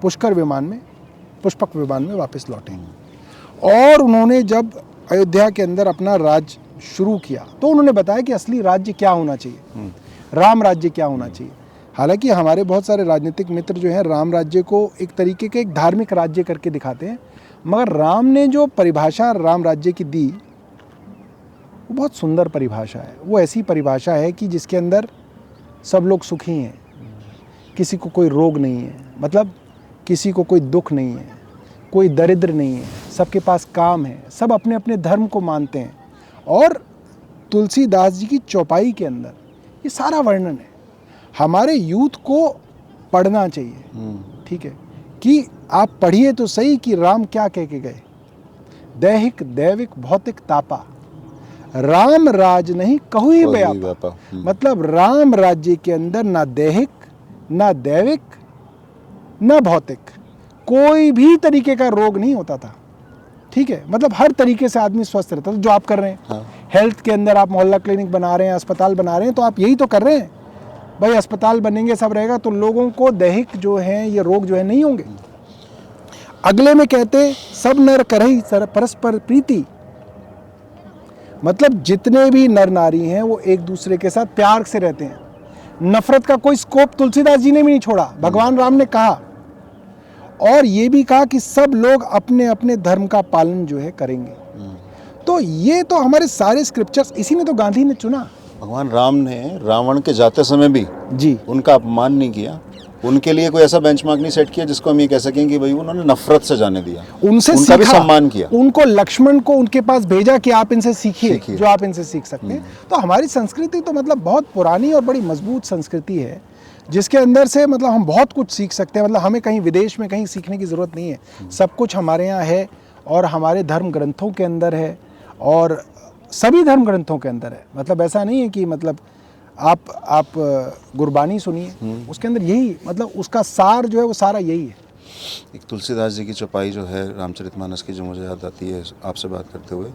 पुष्पक विमान में वापस लौटे। और उन्होंने जब अयोध्या के अंदर अपना राज्य शुरू किया तो उन्होंने बताया कि असली राज्य क्या होना चाहिए, राम राज्य क्या होना चाहिए। हालांकि हमारे बहुत सारे राजनीतिक मित्र जो हैं राम राज्य को एक तरीके के एक धार्मिक राज्य करके दिखाते हैं, मगर राम ने जो परिभाषा राम राज्य की दी वो बहुत सुंदर परिभाषा है। वो ऐसी परिभाषा है कि जिसके अंदर सब लोग सुखी हैं, किसी को कोई रोग नहीं है, मतलब किसी को कोई दुख नहीं है, कोई दरिद्र नहीं है, सबके पास काम है, सब अपने अपने धर्म को मानते हैं। और तुलसीदास जी की चौपाई के अंदर ये सारा वर्णन है। हमारे यूथ को पढ़ना चाहिए, ठीक है, कि आप पढ़िए तो सही कि राम क्या कह के गए, दैहिक दैविक भौतिक तापा, राम राज नहीं कहु ही व्यापा। मतलब राम राज्य के अंदर ना दैहिक, ना दैविक, ना भौतिक, कोई भी तरीके का रोग नहीं होता था, ठीक है। मतलब हर तरीके से आदमी स्वस्थ रहता था। जो आप कर रहे हैं हेल्थ के अंदर, आप मोहल्ला क्लिनिक बना रहे हैं, अस्पताल बना रहे हैं, तो आप यही तो कर रहे हैं भाई। अस्पताल बनेंगे, सब रहेगा तो लोगों को दैहिक जो है ये रोग जो है नहीं होंगे। अगले में कहते सब नर करहि परस्पर प्रीति, मतलब जितने भी नर नारी हैं वो एक दूसरे के साथ प्यार से रहते हैं। नफरत का कोई स्कोप तुलसीदास जी ने भी नहीं छोड़ा, भगवान राम ने कहा। और ये भी कहा कि सब लोग अपने अपने धर्म का पालन जो है करेंगे। तो ये तो हमारे सारे स्क्रिप्चर्स, इसी ने तो गांधी ने चुना। भगवान राम ने रावण के जाते समय भी जी उनका अपमान नहीं किया, उनके लिए कोई ऐसा बेंचमार्क नहीं सेट किया जिसको हम ये कह सकें कि भाई उन्होंने नफरत से जाने दिया, उनसे उनका भी सीखा, सम्मान किया, उनको लक्ष्मण को उनके पास भेजा कि आप इनसे सीखिए सीखिए। जो आप इनसे सीख सकते हैं। तो हमारी संस्कृति तो मतलब बहुत पुरानी और बड़ी मजबूत संस्कृति है, जिसके अंदर से मतलब हम बहुत कुछ सीख सकते हैं। मतलब हमें कहीं विदेश में कहीं सीखने की ज़रूरत नहीं है, सब कुछ हमारे यहाँ है और हमारे धर्म ग्रंथों के अंदर है और सभी धर्म ग्रंथों के अंदर है। मतलब ऐसा नहीं है कि मतलब आप गुरबानी सुनिए, उसके अंदर यही मतलब उसका सार जो है वो सारा यही है। एक तुलसीदास जी की चौपाई जो है रामचरितमानस की, जो मुझे याद आती है आपसे बात करते हुए,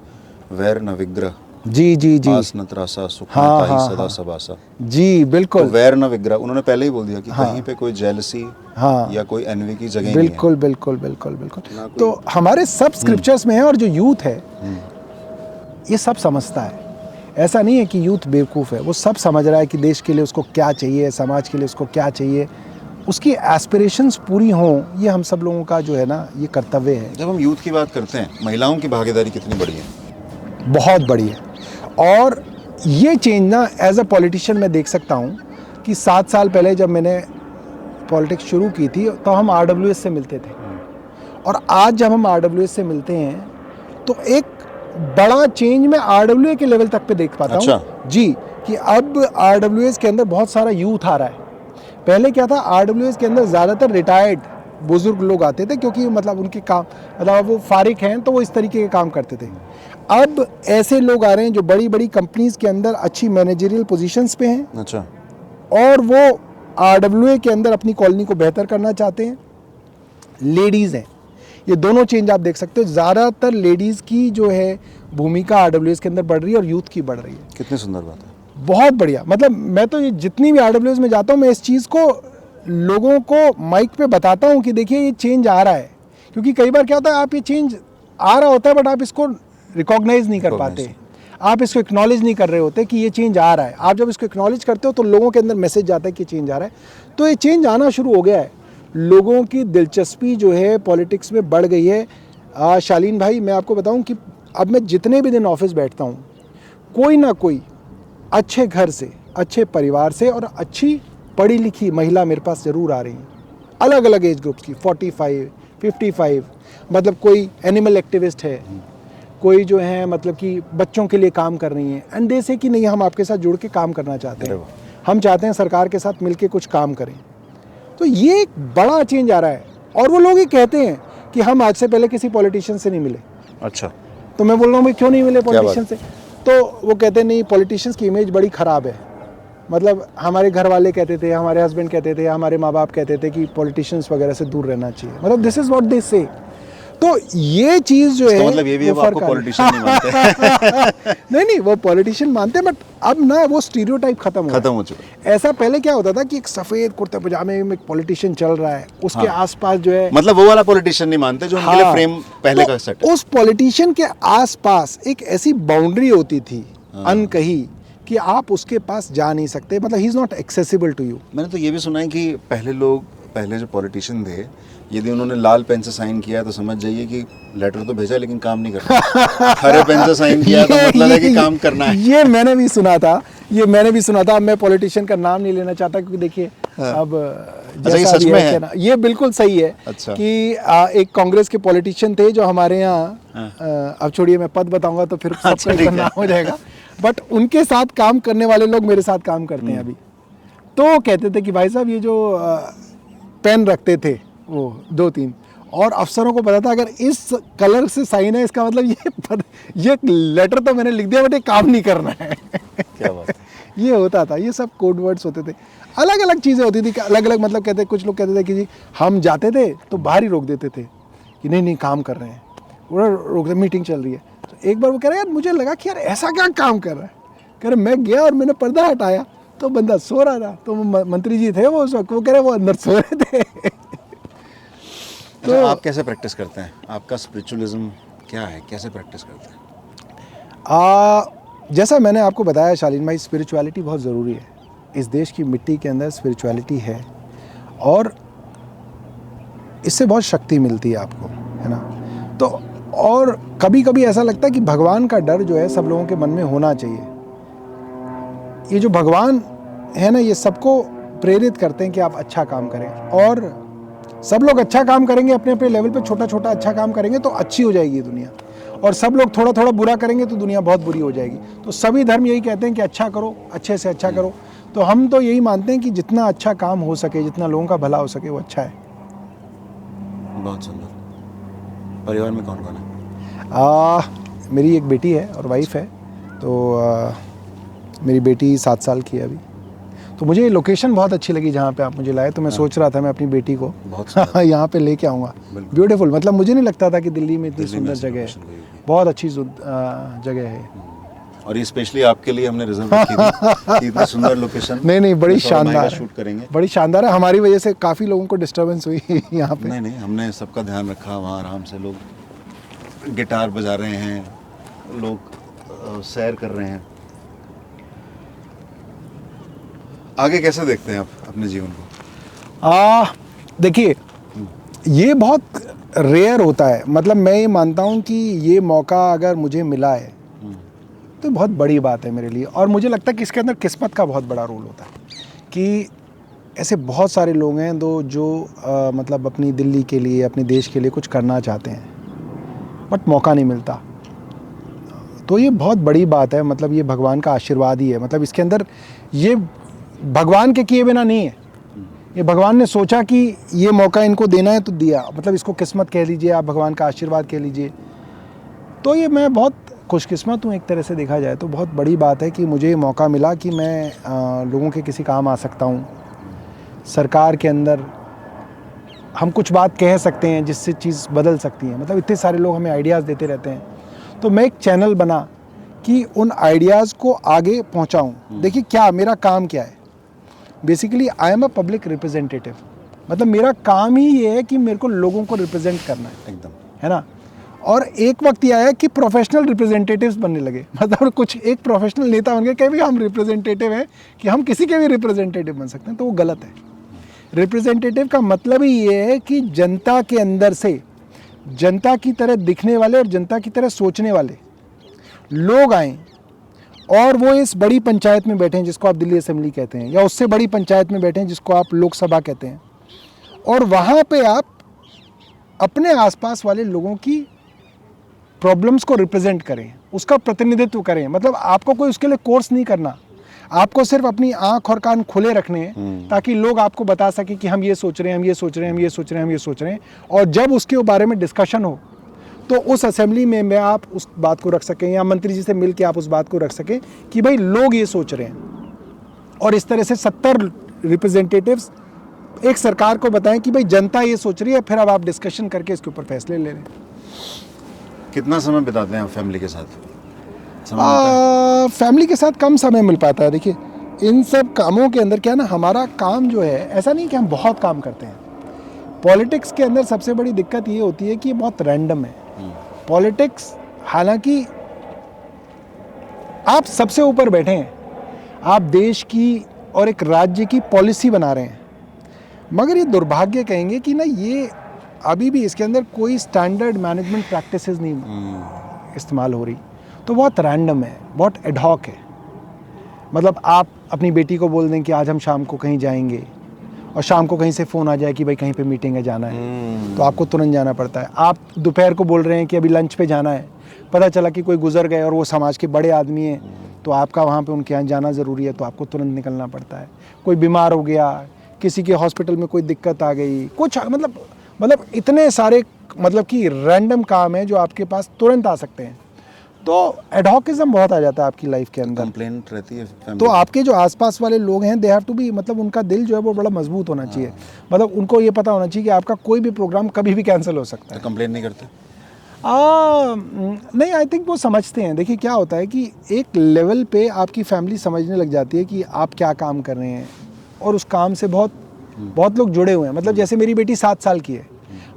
वैर न विग्रह जी जी जी, आस न त्रासा सुख न हाँ, ताहि हाँ, सदा हाँ। सबासा। जी तो बिल्कुल, वैर न विग्रह उन्होंने पहले ही बोल दिया कि हाँ। कहीं पे कोई जेलसी हाँ। या कोई एनवी की जगह बिल्कुल बिल्कुल बिल्कुल बिल्कुल। ना कोई- तो हमारे सब स्क्रिप्चर्स में है और जो यूथ है ये सब समझता है। ऐसा नहीं है कि यूथ बेवकूफ़ है, वो सब समझ रहा है कि देश के लिए उसको क्या चाहिए, समाज के लिए उसको क्या चाहिए, उसकी एस्पिरेशंस पूरी हों, ये हम सब लोगों का जो है ना ये कर्तव्य है। जब हम यूथ की बात करते हैं, महिलाओं की भागीदारी कितनी बड़ी है? बहुत बड़ी है। और ये चेंज ना एज अ पॉलिटिशियन मैं देख सकता हूँ कि 7 साल पहले जब मैंने पॉलिटिक्स शुरू की थी तो हम RWS से मिलते थे और आज जब हम RWS से मिलते हैं तो एक बड़ा चेंज मैं RWA के लेवल तक पे देख पाता अच्छा। हूँ जी, कि अब RWS के अंदर बहुत सारा यूथ आ रहा है। पहले क्या था, RWS के अंदर ज़्यादातर रिटायर्ड बुजुर्ग लोग आते थे क्योंकि मतलब उनके काम मतलब वो फारिग हैं तो वो इस तरीके के काम करते थे। अब ऐसे लोग आ रहे हैं जो बड़ी बड़ी कंपनीज के अंदर अच्छी मैनेजरियल पोजीशंस पे हैं अच्छा। और वो RWA के अंदर अपनी कॉलोनी को बेहतर करना चाहते हैं। लेडीज़ हैं, ये दोनों चेंज आप देख सकते हो। ज़्यादातर लेडीज़ की जो है भूमिका RWS के अंदर बढ़ रही है और यूथ की बढ़ रही है। कितनी सुंदर बात है। बहुत बढ़िया। मतलब मैं तो ये जितनी भी RWS में जाता हूँ मैं इस चीज़ को लोगों को माइक पे बताता हूँ कि देखिए ये चेंज आ रहा है। क्योंकि कई बार क्या होता है, आप ये चेंज आ रहा होता है बट आप इसको रिकॉग्नाइज नहीं कर पाते, आप इसको एक्नॉलेज नहीं कर रहे होते कि ये चेंज आ रहा है। आप जब इसको एक्नॉलेज करते हो तो लोगों के अंदर मैसेज जाता है कि चेंज आ रहा है। तो ये चेंज आना शुरू हो गया है, लोगों की दिलचस्पी जो है पॉलिटिक्स में बढ़ गई है। शालीन भाई मैं आपको बताऊं कि अब मैं जितने भी दिन ऑफिस बैठता हूं, कोई ना कोई अच्छे घर से, अच्छे परिवार से और अच्छी पढ़ी लिखी महिला मेरे पास ज़रूर आ रही हैं, अलग अलग एज ग्रुप्स की, 45, 55। मतलब कोई एनिमल एक्टिविस्ट है, कोई जो है मतलब कि बच्चों के लिए काम कर रही हैं एंड दे से कि नहीं हम आपके साथ जुड़ के काम करना चाहते हैं, हम चाहते हैं सरकार के साथ मिलके कुछ काम करें। तो ये एक बड़ा चेंज आ रहा है और वो लोग ये कहते हैं कि हम आज से पहले किसी पॉलिटिशियन से नहीं मिले। अच्छा। तो मैं बोल रहा हूँ भाई क्यों नहीं मिले पॉलिटिशियन से? तो वो कहते हैं नहीं, पॉलिटिशियंस की इमेज बड़ी ख़राब है। मतलब हमारे घर वाले कहते थे, हमारे हस्बैंड कहते थे, हमारे माँ बाप कहते थे कि पॉलिटिशियंस वगैरह से दूर रहना चाहिए। मतलब दिस इज़ व्हाट दे से। तो ये चीज़ जो है मतलब ये भी अब आपको पॉलिटिशियन नहीं मानते? नहीं वो पॉलिटिशियन मानते हैं बट अब ना वो स्टीरियोटाइप खत्म हो चुका है। ऐसा पहले क्या होता था कि एक सफ़ेद कुर्ते पजामे में एक पॉलिटिशियन चल रहा है, उसके आसपास जो है मतलब वो वाला पॉलिटिशियन नहीं मानते जो उनके लिए फ्रेम पहले का सेट है। उस पॉलिटिशियन के आसपास एक ऐसी बाउंड्री होती थी अनकही कि आप उसके पास जा नहीं सकते। मतलब he is not accessible to you. मैंने तो ये भी सुना है कि पहले जो पॉलिटिशियन थे, यदि उन्होंने लाल पेन से साइन किया तो समझ जाइए कि लेटर तो भेजा लेकिन काम नहीं करना। हरे पेन से साइन किया तो मतलब है कि काम करना है। ये मैंने भी सुना था, अब मैं पॉलिटिशियन का नाम नहीं लेना चाहता क्योंकि देखिए अब अच्छा, ये सच में है? ना, ये बिल्कुल सही है। अच्छा। कि एक कांग्रेस के पॉलिटिशियन थे जो हमारे यहाँ अब छोड़िए मैं पद बताऊंगा तो फिर सबका नाम हो जाएगा, बट उनके साथ काम करने वाले लोग मेरे साथ काम करते हैं अभी। तो कहते थे कि भाई साहब ये जो पेन रखते थे वो 2-3 और अफसरों को पता था अगर इस कलर से साइन है इसका मतलब ये लेटर तो मैंने लिख दिया बट ये काम नहीं करना है। क्या बात है। ये होता था, ये सब कोड वर्ड्स होते थे, अलग अलग चीज़ें होती थी, अलग अलग मतलब कहते, कुछ लोग कहते थे कि जी हम जाते थे तो बाहर ही रोक देते थे कि नहीं काम कर रहे हैं, वो रोक दे, मीटिंग चल रही है। तो एक बार वो कह रहे यार मुझे लगा कि यार ऐसा क्या काम कर रहा है, कह रहे मैं गया और मैंने पर्दा हटाया तो बंदा सो रहा था, तो मंत्री जी थे वो उस वक्त, वो कह रहे वो अंदर सो रहे थे। तो आप कैसे प्रैक्टिस करते हैं? आपका स्पिरिचुअलिज्म क्या है, कैसे प्रैक्टिस करते हैं? जैसा मैंने आपको बताया शालीन भाई, स्पिरिचुअलिटी बहुत ज़रूरी है। इस देश की मिट्टी के अंदर स्पिरिचुअलिटी है और इससे बहुत शक्ति मिलती है आपको, है ना। तो और कभी कभी ऐसा लगता है कि भगवान का डर जो है सब लोगों के मन में होना चाहिए। ये जो भगवान है ना, ये सबको प्रेरित करते हैं कि आप अच्छा काम करें, और सब लोग अच्छा काम करेंगे अपने अपने लेवल पे, छोटा छोटा अच्छा काम करेंगे तो अच्छी हो जाएगी दुनिया, और सब लोग थोड़ा थोड़ा बुरा करेंगे तो दुनिया बहुत बुरी हो जाएगी। तो सभी धर्म यही कहते हैं कि अच्छा करो, अच्छे से अच्छा करो। तो हम तो यही मानते हैं कि जितना अच्छा काम हो सके, जितना लोगों का भला हो सके, वो अच्छा है। बहुत सुंदर। परिवार में कौन कौन है? मेरी एक बेटी है और वाइफ है। तो मेरी बेटी 7 साल की है अभी। तो मुझे लोकेशन बहुत अच्छी लगी जहाँ पे आप मुझे लाए, तो मैं सोच रहा था मैं अपनी बेटी को बहुत यहाँ पे लेके आऊँगा। ब्यूटीफुल, मतलब मुझे नहीं लगता था कि दिल्ली में इतनी सुंदर जगह है, बहुत अच्छी जगह है। और ये स्पेशली आपके लिए हमने रिजर्व की थी कि इतनी सुंदर लोकेशन। नहीं, बड़ी शानदार शूट करेंगे, बड़ी शानदार है। हमारी वजह से काफ़ी लोगों को डिस्टर्बेंस हुई यहाँ पे। नहीं, हमने सबका ध्यान रखा। वहाँ आराम से लोग गिटार बजा रहे हैं, लोग सैर कर रहे हैं। आगे कैसे देखते हैं आप अपने जीवन को? देखिए, ये बहुत रेयर होता है। मतलब मैं ये मानता हूँ कि ये मौका अगर मुझे मिला है तो बहुत बड़ी बात है मेरे लिए, और मुझे लगता है कि इसके अंदर किस्मत का बहुत बड़ा रोल होता है। कि ऐसे बहुत सारे लोग हैं जो मतलब अपनी दिल्ली के लिए, अपने देश के लिए कुछ करना चाहते हैं, बट मौका नहीं मिलता। तो ये बहुत बड़ी बात है, मतलब ये भगवान का आशीर्वाद ही है। मतलब इसके अंदर ये भगवान के किए बिना नहीं है, ये भगवान ने सोचा कि ये मौका इनको देना है तो दिया। मतलब इसको किस्मत कह लीजिए, आप भगवान का आशीर्वाद कह लीजिए। तो ये मैं बहुत खुशकिस्मत हूँ एक तरह से देखा जाए तो। बहुत बड़ी बात है कि मुझे ये मौका मिला कि मैं लोगों के किसी काम आ सकता हूँ। सरकार के अंदर हम कुछ बात कह सकते हैं जिससे चीज़ बदल सकती है। मतलब इतने सारे लोग हमें आइडियाज़ देते रहते हैं, तो मैं एक चैनल बना कि उन आइडियाज़ को आगे पहुँचाऊँ। देखिए क्या मेरा काम क्या है, basically I am a public representative. मतलब मेरा काम ही ये है कि मेरे को लोगों को रिप्रेजेंट करना है, एकदम, है ना। और एक वक्त ये आया कि प्रोफेशनल रिप्रेजेंटेटिव्स बनने लगे। मतलब कुछ एक प्रोफेशनल नेता बन गए कि भी हम रिप्रेजेंटेटिव हैं, कि हम किसी के भी रिप्रेजेंटेटिव बन सकते हैं। तो वो गलत है। रिप्रेजेंटेटिव का मतलब ही ये है कि जनता के अंदर से, जनता की तरह दिखने वाले और जनता की तरह सोचने वाले लोग आएँ, और वो इस बड़ी पंचायत में बैठे हैं जिसको आप दिल्ली असेंबली कहते हैं, या उससे बड़ी पंचायत में बैठे हैं जिसको आप लोकसभा कहते हैं, और वहाँ पे आप अपने आसपास वाले लोगों की प्रॉब्लम्स को रिप्रेजेंट करें, उसका प्रतिनिधित्व करें। मतलब आपको कोई उसके लिए कोर्स नहीं करना, आपको सिर्फ अपनी आंख और कान खुले रखने हैं ताकि लोग आपको बता सकें कि हम ये सोच रहे हैं, हम ये सोच रहे हैं, हम ये सोच रहे हैं, हम ये सोच रहे हैं। और जब उसके बारे में डिस्कशन हो तो उस असेंबली में आप उस बात को रख सकें, या मंत्री जी से मिल के आप उस बात को रख सकें कि भाई लोग ये सोच रहे हैं। और इस तरह से 70 रिप्रेजेंटेटिव्स एक सरकार को बताएं कि भाई जनता ये सोच रही है, फिर अब आप डिस्कशन करके इसके ऊपर फैसले ले लें। कितना समय बिताते हैं आप फैमिली के साथ? फैमिली के साथ कम समय मिल पाता है। देखिए इन सब कामों के अंदर क्या है ना, हमारा काम जो है, ऐसा नहीं कि हम बहुत काम करते हैं। पॉलिटिक्स के अंदर सबसे बड़ी दिक्कत ये होती है कि ये बहुत रैंडम है। पॉलिटिक्स, हालांकि आप सबसे ऊपर बैठे हैं, आप देश की और एक राज्य की पॉलिसी बना रहे हैं, मगर ये दुर्भाग्य कहेंगे कि ना, ये अभी भी इसके अंदर कोई स्टैंडर्ड मैनेजमेंट प्रैक्टिसेस नहीं इस्तेमाल हो रही। तो बहुत रैंडम है, बहुत एडहॉक है। मतलब आप अपनी बेटी को बोल दें कि आज हम शाम को कहीं जाएंगे, और शाम को कहीं से फ़ोन आ जाए कि भाई कहीं पे मीटिंग है, जाना है, तो आपको तुरंत जाना पड़ता है। आप दोपहर को बोल रहे हैं कि अभी लंच पे जाना है, पता चला कि कोई गुजर गए और वो समाज के बड़े आदमी हैं, तो आपका वहाँ पे उनके यहाँ जाना ज़रूरी है, तो आपको तुरंत निकलना पड़ता है। कोई बीमार हो गया, किसी के हॉस्पिटल में कोई दिक्कत आ गई, कुछ मतलब इतने सारे मतलब कि रैंडम काम है जो आपके पास तुरंत आ सकते हैं। तो एडहॉकिज्म बहुत आ जाता है आपकी लाइफ के अंदर। कंप्लेंट रहती है तो आपके जो आसपास वाले लोग हैं, दे हैव टू बी, मतलब उनका दिल जो है वो बड़ा मजबूत होना चाहिए। मतलब उनको ये पता होना चाहिए कि आपका कोई भी प्रोग्राम कभी भी कैंसिल हो सकता है। तो कंप्लेन नहीं करते? नहीं, आई थिंक वो समझते हैं। देखिए क्या होता है कि एक लेवल पे आपकी फैमिली समझने लग जाती है कि आप क्या काम कर रहे हैं, और उस काम से बहुत लोग जुड़े हुए हैं। मतलब जैसे मेरी बेटी 7 साल की है,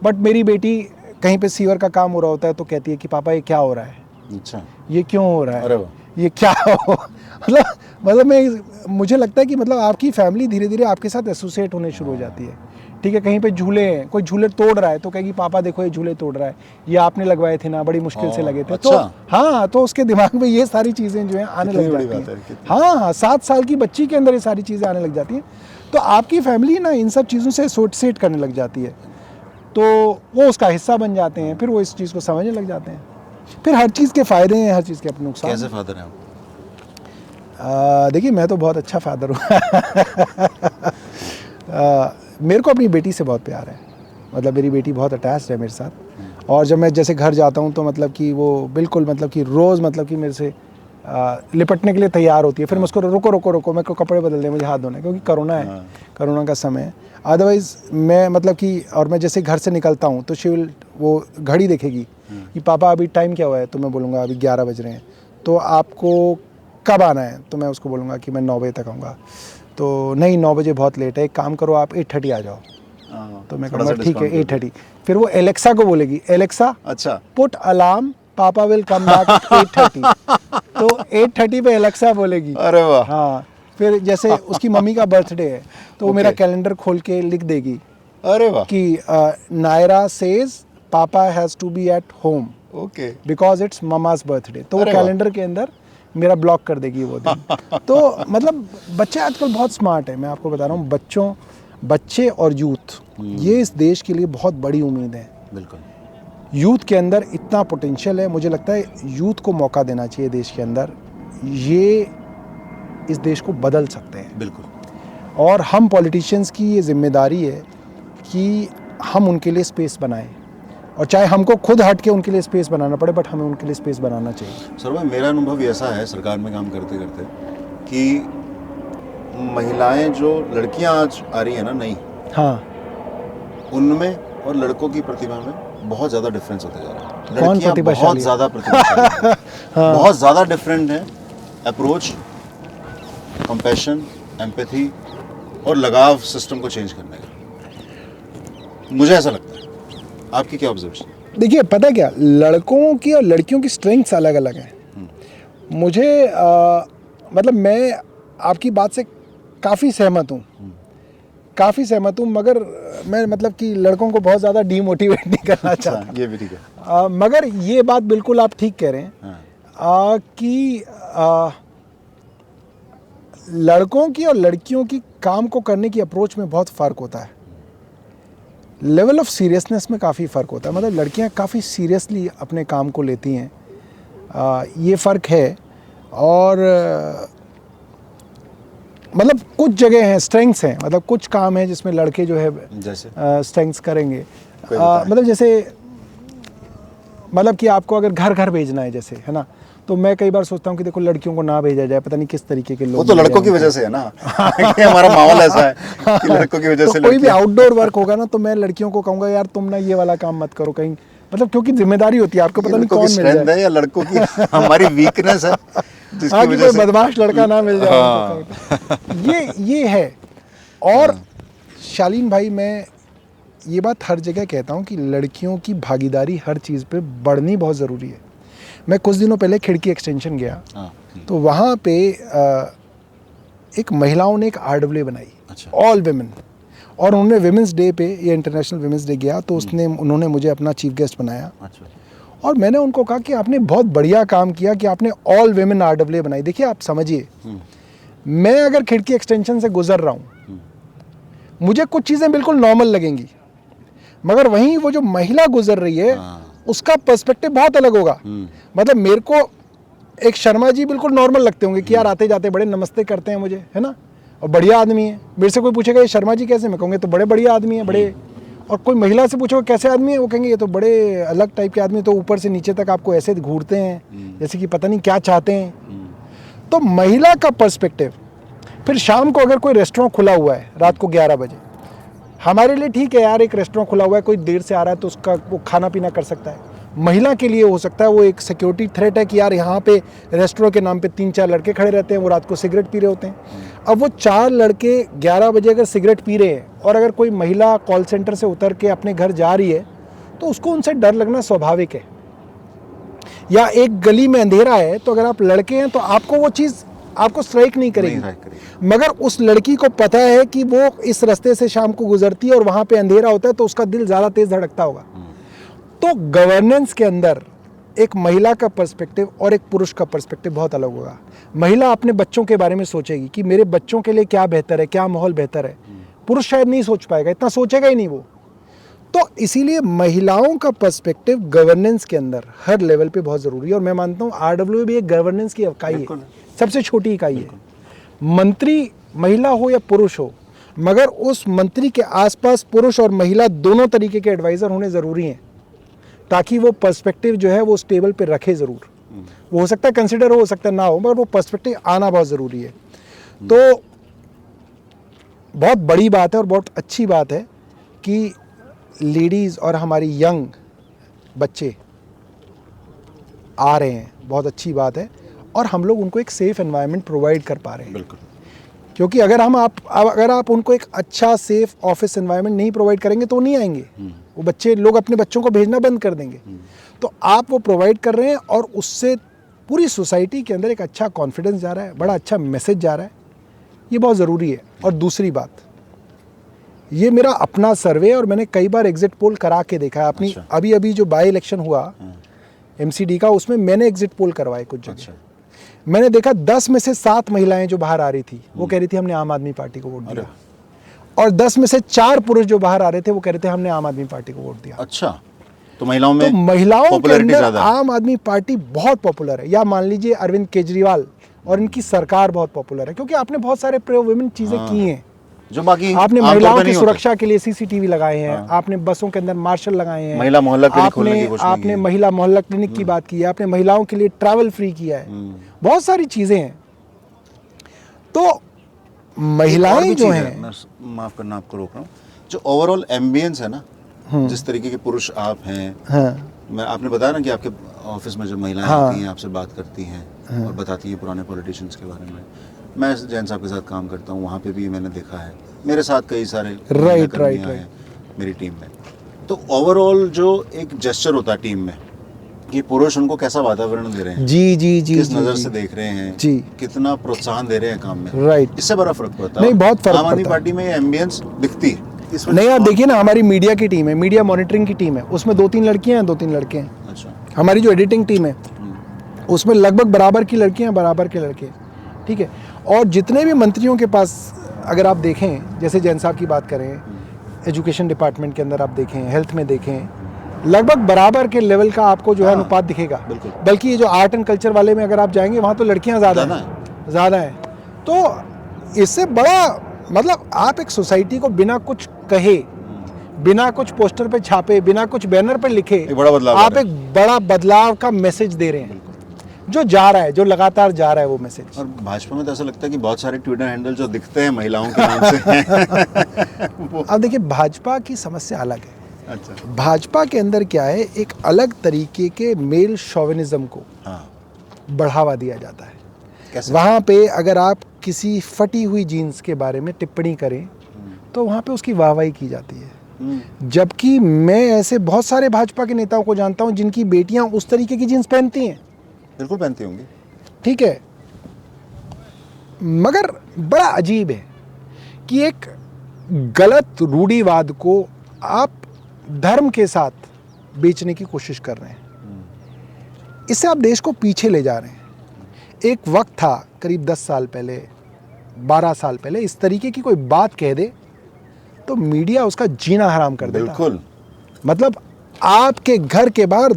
बट मेरी बेटी कहीं पे सीवर का काम हो रहा होता है तो कहती है कि पापा ये क्या हो रहा है, अच्छा ये क्यों हो रहा है, अरे वाह, ये क्या हो मतलब मुझे लगता है कि मतलब आपकी फैमिली धीरे धीरे आपके साथ एसोसिएट होने शुरू हो जाती है। ठीक है, कहीं पे झूले हैं, कोई झूले तोड़ रहा है तो कहेगी पापा देखो ये झूले तोड़ रहा है, ये आपने लगवाए थे ना, बड़ी मुश्किल से लगे थे। अच्छा। तो हाँ, तो उसके दिमाग में ये सारी चीज़ें जो हैं आने लग जाती हैं। हाँ, 7 साल की बच्ची के अंदर ये सारी चीज़ें आने लग जाती हैं। तो आपकी फैमिली ना इन सब चीज़ों से एसोसिएट करने लग जाती है, तो वो उसका हिस्सा बन जाते हैं, फिर वो इस चीज़ को समझने लग जाते हैं। फिर हर चीज़ के फ़ायदे हैं, हर चीज़ के अपने नुकसान कैसे हैं। फादर हैं आप? देखिए मैं तो बहुत अच्छा फादर हूँ। मेरे को अपनी बेटी से बहुत प्यार है, मतलब मेरी बेटी बहुत अटैच्ड है मेरे साथ, और जब मैं जैसे घर जाता हूँ तो मतलब कि वो बिल्कुल मतलब कि रोज़ मतलब कि मेरे से लिपटने के लिए तैयार होती है। फिर मैं उसको रुको रुको रुको, मेरे को कपड़े बदल दे, मुझे हाथ धोना है, क्योंकि कोरोना है, कोरोना का समय है। अदरवाइज़ मैं मतलब कि, और मैं जैसे घर से निकलता हूँ तो शी विल, वो घड़ी देखेगी कि पापा अभी टाइम क्या हुआ है, तो मैं बोलूँगा अभी 11 बज रहे हैं, तो आपको कब आना है, तो मैं उसको बोलूँगा कि मैं 9 बजे तक आऊँगा, तो नहीं 9 बजे बहुत लेट है, एक काम करो आप 8:30 आ जाओ, तो मैं कहूँगा ठीक है 8:30। फिर वो एलेक्सा को बोलेगी, एलेक्सा अच्छा, पुट अलार्म, पापा विल कम बैक एट 8:30, तो 8:30 पे एलेक्सा बोलेगी। अरे वाह, हाँ, फिर जैसे उसकी मम्मी का बर्थडे है तो वो मेरा Okay. कैलेंडर खोल के लिख देगी अरे वाह, कि Naira says papa has to be at home okay, because it's mama's birthday, तो वो अरे वाह। कैलेंडर के अंदर मेरा ब्लॉक कर देगी वो दिन। तो मतलब बच्चे आजकल बहुत स्मार्ट है, मैं आपको बता रहा हूँ, बच्चे और यूथ ये इस देश के लिए बहुत बड़ी उम्मीद है। बिल्कुल, यूथ के अंदर इतना पोटेंशियल है, मुझे लगता है यूथ को मौका देना चाहिए देश के अंदर, ये इस देश को बदल सकते हैं। बिल्कुल, और हम पॉलिटिशियंस की ये जिम्मेदारी है कि हम उनके लिए स्पेस बनाएं, और चाहे हमको खुद हट के उनके लिए स्पेस बनाना पड़े, बट हमें उनके लिए स्पेस बनाना चाहिए। सर भाई मेरा अनुभव ऐसा है सरकार में काम करते करते कि महिलाएं जो लड़कियां आज आ रही है ना नई, हाँ, उनमें और लड़कों की प्रतिभा में बहुत ज़्यादा डिफरेंस होते जा रहा है। कौन लड़कियां प्रतिभाशाली बहुत है? ज़्यादा प्रतिभाशाली हैं, बहुत ज़्यादा डिफरेंट है अप्रोच, कंपैशन, एम्पैथी और लगाव सिस्टम को चेंज करने का, मुझे ऐसा लगता है। आपकी क्या ऑब्जर्वेशन? देखिए पता क्या, लड़कों की और लड़कियों की स्ट्रेंथ्स अलग अलग हैं। मुझे मतलब मैं आपकी बात से काफ़ी सहमत हूँ, मगर मैं मतलब कि लड़कों को बहुत ज़्यादा डीमोटिवेट नहीं करना चाहता। ये भी ठीक है। मगर ये बात बिल्कुल आप ठीक कह रहे हैं कि लड़कों की और लड़कियों की काम को करने की अप्रोच में बहुत फ़र्क होता है, लेवल ऑफ सीरियसनेस में काफ़ी फ़र्क होता है। मतलब लड़कियां काफ़ी सीरियसली अपने काम को लेती हैं, ये फ़र्क है। और मतलब कुछ जगह हैं स्ट्रेंथ्स हैं, मतलब कुछ काम है जिसमें लड़के जो है जैसे स्ट्रेंथ्स करेंगे। कोई बताए? मतलब जैसे, मतलब कि आपको अगर घर घर भेजना है जैसे, है ना, तो मैं कई बार सोचता हूँ कि देखो लड़कियों को ना भेजा जाए, पता नहीं किस तरीके के लोग। वो तो मिल लड़कों की जाएंगे। वजह से है ना कि हमारा माहौल ऐसा है कि लड़कों की वजह तो से कोई भी लड़कियां- आउटडोर वर्क होगा ना, तो मैं लड़कियों को कहूँगा यार तुम ना ये वाला काम मत करो कहीं, मतलब क्योंकि जिम्मेदारी होती है आपको, ये पता नहीं लड़कों की कौन मिल स्ट्रेंथ जाए। है या लड़कों की हमारी वीकनेस है जिसकी हाँ, कि वजह कोई से बदमाश लड़का ना मिल जाए हाँ। उनको कहीं। ये है। और शालीन भाई, मैं ये बात हर जगह कहता हूँ कि लड़कियों की भागीदारी हर चीज़ पे बढ़नी बहुत ज़रूरी है। मैं कुछ दिनों पहले खिड़की एक्सटेंशन गया, हाँ, तो वहाँ पे एक महिलाओं ने एक RWA बनाई, अच्छा। ऑल वेमेन, और उन्होंने विमेंस डे पे, ये इंटरनेशनल विमेंस डे गया तो उन्होंने मुझे अपना चीफ गेस्ट बनाया, अच्छा, और मैंने उनको कहा कि आपने बहुत बढ़िया काम किया कि आपने ऑल वेमेन RWA बनाई। देखिए आप समझिए, मैं अगर खिड़की एक्सटेंशन से गुजर रहा हूँ, मुझे कुछ चीज़ें बिल्कुल नॉर्मल लगेंगी, मगर वहीं वो जो महिला गुजर रही है उसका पर्सपेक्टिव बहुत अलग होगा। मतलब मेरे को एक शर्मा जी बिल्कुल नॉर्मल लगते होंगे कि यार आते जाते बड़े नमस्ते करते हैं मुझे, है ना, और बढ़िया आदमी है। मेरे से कोई पूछेगा ये शर्मा जी कैसे, मैं कहूँगा तो बड़े बढ़िया आदमी है, बड़े। और कोई महिला से पूछोगे कैसे आदमी है, वो कहेंगे ये तो बड़े अलग टाइप के आदमी, तो ऊपर से नीचे तक आपको ऐसे घूरते हैं जैसे कि पता नहीं क्या चाहते हैं। तो महिला का पर्सपेक्टिव। फिर शाम को अगर कोई रेस्टोरेंट खुला हुआ है रात को 11 बजे, हमारे लिए ठीक है यार, एक रेस्टोरेंट खुला हुआ है, कोई देर से आ रहा है तो उसका वो खाना पीना कर सकता है। महिला के लिए हो सकता है वो एक सिक्योरिटी थ्रेट है कि यार यहाँ पे रेस्टोरेंट के नाम पे 3-4 लड़के खड़े रहते हैं, वो रात को सिगरेट पी रहे होते हैं। अब वो 4 लड़के 11 बजे अगर सिगरेट पी रहे हैं और अगर कोई महिला कॉल सेंटर से उतर के अपने घर जा रही है तो उसको उनसे डर लगना स्वाभाविक है। या एक गली में अंधेरा है तो अगर आप लड़के हैं तो आपको वो चीज़ आपको स्ट्राइक नहीं करेगी, मगर उस लड़की को पता है कि वो इस रास्ते से शाम को गुजरती है और वहाँ पे अंधेरा होता है तो उसका दिल ज़्यादा तेज़ धड़कता होगा। तो गवर्नेंस के अंदर एक महिला का पर्सपेक्टिव और एक पुरुष का पर्सपेक्टिव बहुत अलग होगा। महिला अपने बच्चों के बारे में सोचेगी कि मेरे बच्चों के लिए क्या बेहतर है, क्या माहौल बेहतर है। पुरुष शायद नहीं सोच पाएगा, इतना सोचेगा ही नहीं वो। तो इसीलिए महिलाओं का पर्सपेक्टिव गवर्नेंस के अंदर हर लेवल पे बहुत ज़रूरी है। और मैं मानता हूँ RWA भी एक गवर्नेंस की इकाई है, सबसे छोटी इकाई है। मंत्री महिला हो या पुरुष हो, मगर उस मंत्री के आसपास पुरुष और महिला दोनों तरीके के एडवाइज़र होने ज़रूरी हैं, ताकि वो पर्सपेक्टिव जो है वो उस टेबल पे रखे ज़रूर। वो हो सकता है कंसिडर हो सकता है ना हो, मगर वो पर्सपेक्टिव आना बहुत ज़रूरी है। तो बहुत बड़ी बात है और बहुत अच्छी बात है कि लेडीज़ और हमारी यंग बच्चे आ रहे हैं, बहुत अच्छी बात है। और हम लोग उनको एक सेफ़ एनवायरनमेंट प्रोवाइड कर पा रहे हैं। बिल्कुल। क्योंकि अगर आप उनको एक अच्छा सेफ ऑफिस एनवायरनमेंट नहीं प्रोवाइड करेंगे तो नहीं आएंगे। वो बच्चे लोग अपने बच्चों को भेजना बंद कर देंगे। तो आप वो प्रोवाइड कर रहे हैं और उससे पूरी सोसाइटी के अंदर एक अच्छा कॉन्फिडेंस जा रहा है, बड़ा अच्छा मैसेज जा रहा है। ये बहुत ज़रूरी है। और दूसरी बात, ये मेरा अपना सर्वे और मैंने कई बार एग्जिट पोल करा के देखा है अपनी। अच्छा। अभी जो बाई इलेक्शन हुआ MCD का, उसमें मैंने एग्जिट पोल करवाए कुछ जगह। अच्छा। मैंने देखा 10 में से 7 महिलाएं जो बाहर आ रही थी वो कह रही थी हमने आम आदमी पार्टी को वोट दिया। और 10 में से 4 पुरुष जो बाहर आ रहे थे वो कह रहे थे हमने आम आदमी पार्टी को वोट दिया। अच्छा, तो महिलाओं में तो महिलाओं के पॉपुलैरिटी अंदर ज़्यादा है। आम आदमी पार्टी बहुत पॉपुलर है। या मान लीजिए अरविंद केजरीवाल और इनकी सरकार बहुत पॉपुलर है, क्योंकि आपने बहुत सारे प्रो वुमेन चीजें की हैं। जो बाकी आपने आमतौर महिलाओं पे की नहीं होते। सुरक्षा के लिए CCTV लगाए हैं, आपने बसों के अंदर मार्शल लगाए हैं, महिला मोहल्ला क्लिनिक खोलने की कोशिश की आपने है। महिला मोहल्ला क्लिनिक की बात की है, आपने महिलाओं के लिए ट्रैवल फ्री किया है, बहुत सारी चीजें हैं। तो और महिलाएं भी जो चीज़ हैं, है, मैं माफ करना आपको रोक रहा हूँ, जो ओवरऑल एम्बियंस है ना, जिस तरीके के पुरुष आप हैं, हाँ मैं आपने बताया ना कि आपके ऑफिस में जो महिलाएं हाँ। आती हैं आपसे बात करती हैं और बताती हैं पुराने पॉलिटिशियंस के बारे में। मैं जैन साहब के साथ काम करता हूँ, वहाँ पे भी मैंने देखा है, मेरे साथ कई सारे महिला कर्मियाँ हैं मेरी टीम में। तो ओवरऑल जो एक जेस्चर होता है टीम में कि पुरुष उनको कैसा वातावरण दे रहे हैं, जी जी जी किस जी, नज़र जी, से देख रहे हैं, जी। कितना प्रोत्साहन दे रहे हैं काम में, राइट। इससे बड़ा फर्क पड़ता है। नहीं, बहुत फर्क आम आदमी पड़ता है। पार्टी में ये एम्बियंस दिखती है इसमें। नहीं, आप देखिए ना, हमारी मीडिया की टीम है, मीडिया मॉनिटरिंग की टीम है, उसमें 2-3 लड़कियां हैं, 2-3 लड़के हैं। अच्छा। हमारी जो एडिटिंग टीम है उसमें लगभग बराबर की लड़कियां, बराबर के लड़के, ठीक है। और जितने भी मंत्रियों के पास अगर आप देखें, जैसे जैन साहब की बात करें, एजुकेशन डिपार्टमेंट के अंदर आप देखें, हेल्थ में देखें, लगभग बराबर के लेवल का आपको जो है अनुपात दिखेगा। बिल्कुल। बल्कि ये जो आर्ट एंड कल्चर वाले में अगर आप जाएंगे वहाँ तो लड़कियाँ ज़्यादा हैं। तो इससे बड़ा मतलब आप एक सोसाइटी को बिना कुछ कहे, बिना कुछ पोस्टर पे छापे, बिना कुछ बैनर पे लिखे, एक बड़ा बदलाव आप एक बड़ा बदलाव का मैसेज दे रहे हैं, जो जा रहा है, जो लगातार जा रहा है वो मैसेज। और भाजपा में तो ऐसा लगता है कि बहुत सारे ट्विटर हैंडल जो दिखते हैं महिलाओं के नाम से हैं। अब देखिए, भाजपा की समस्या अलग है। अच्छा। भाजपा के अंदर क्या है, एक अलग तरीके के मेल शोविनिज्म को बढ़ावा दिया जाता है। कैसे? वहाँ पे अगर आप किसी फटी हुई जीन्स के बारे में टिप्पणी करें तो वहाँ पे उसकी वाहवाही की जाती है। जबकि मैं ऐसे बहुत सारे भाजपा के नेताओं को जानता हूँ जिनकी बेटियाँ उस तरीके की जीन्स पहनती हैं। बिल्कुल पहनती होंगी। ठीक है, मगर बड़ा अजीब है कि एक गलत रूढ़िवाद को आप धर्म के साथ बेचने की कोशिश कर रहे हैं। इससे आप देश को पीछे ले जा रहे हैं। एक वक्त था करीब 10 साल पहले, 12 साल पहले, इस तरीके की कोई बात कह दे तो मीडिया उसका जीना हराम कर देता। बिल्कुल। मतलब आपके घर के बाहर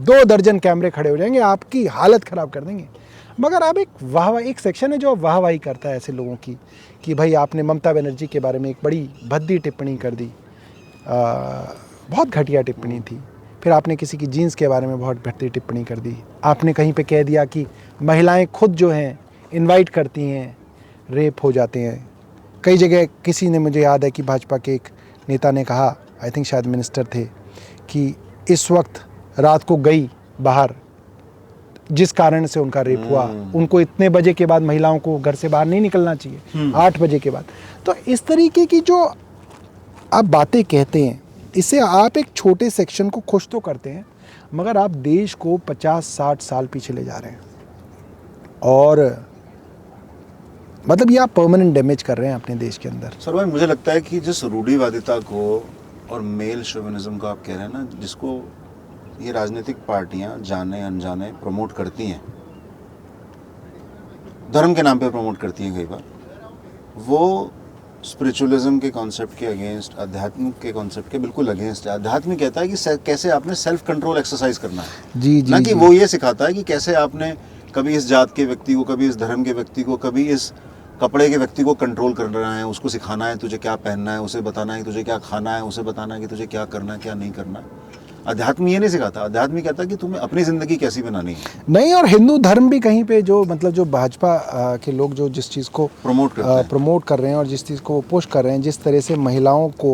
2 दर्जन कैमरे खड़े हो जाएंगे, आपकी हालत खराब कर देंगे। मगर आप एक सेक्शन है जो वाहवाही करता है ऐसे लोगों की कि भाई आपने ममता बनर्जी के बारे में एक बड़ी भद्दी टिप्पणी कर दी, बहुत घटिया टिप्पणी थी। फिर आपने किसी की जीन्स के बारे में बहुत भद्दी टिप्पणी कर दी। आपने कहीं पे कह दिया कि महिलाएं खुद जो हैं इनवाइट करती हैं, रेप हो जाते हैं। कई जगह किसी ने, मुझे याद है कि भाजपा के एक नेता ने कहा, आई थिंक शायद मिनिस्टर थे, कि इस वक्त रात को गई बाहर जिस कारण से उनका रेप हुआ, उनको इतने बजे के बाद महिलाओं को घर से बाहर नहीं निकलना चाहिए, 8 बजे के बाद। तो इस तरीके की जो आप बातें कहते हैं, इससे आप एक छोटे सेक्शन को खुश तो करते हैं, मगर आप देश को 50-60 साल पीछे ले जा रहे हैं। और मतलब ये आप परमानेंट डैमेज कर रहे हैं अपने देश के अंदर। सर भाई, मुझे लगता है कि जिस रूढ़िवादिता को और मेल शोविनिज्म को आप कह रहे हैं ना, जिसको ये राजनीतिक पार्टियां जाने अनजाने प्रमोट करती हैं, धर्म के नाम पे प्रमोट करती हैं कई बार, वो स्पिरिचुअलिज्म के कॉन्सेप्ट के अगेंस्ट, आध्यात्मिक के कॉन्सेप्ट के बिल्कुल अगेंस्ट है। आध्यात्मिक कहता है कि कैसे आपने सेल्फ कंट्रोल एक्सरसाइज करना है, जी जी ना कि जी। वो ये सिखाता है कि कैसे आपने कभी इस जात के व्यक्ति को, कभी इस धर्म के व्यक्ति को, कभी इस कपड़े के व्यक्ति को कंट्रोल करना है, उसको सिखाना है तुझे क्या पहनना है, उसे बताना है कि तुझे क्या खाना है, उसे बताना है कि तुझे क्या करना है क्या नहीं करना है। अध्यात्म ये नहीं सिखाता, अध्यात्म कहता है कि तुम्हें अपनी ज़िंदगी कैसी बनानी है, नहीं, और हिंदू धर्म भी कहीं पे जो मतलब जो भाजपा के लोग जो जिस चीज़ को प्रमोट करते हैं। प्रमोट कर रहे हैं और जिस चीज़ को पुश कर रहे हैं, जिस तरह से महिलाओं को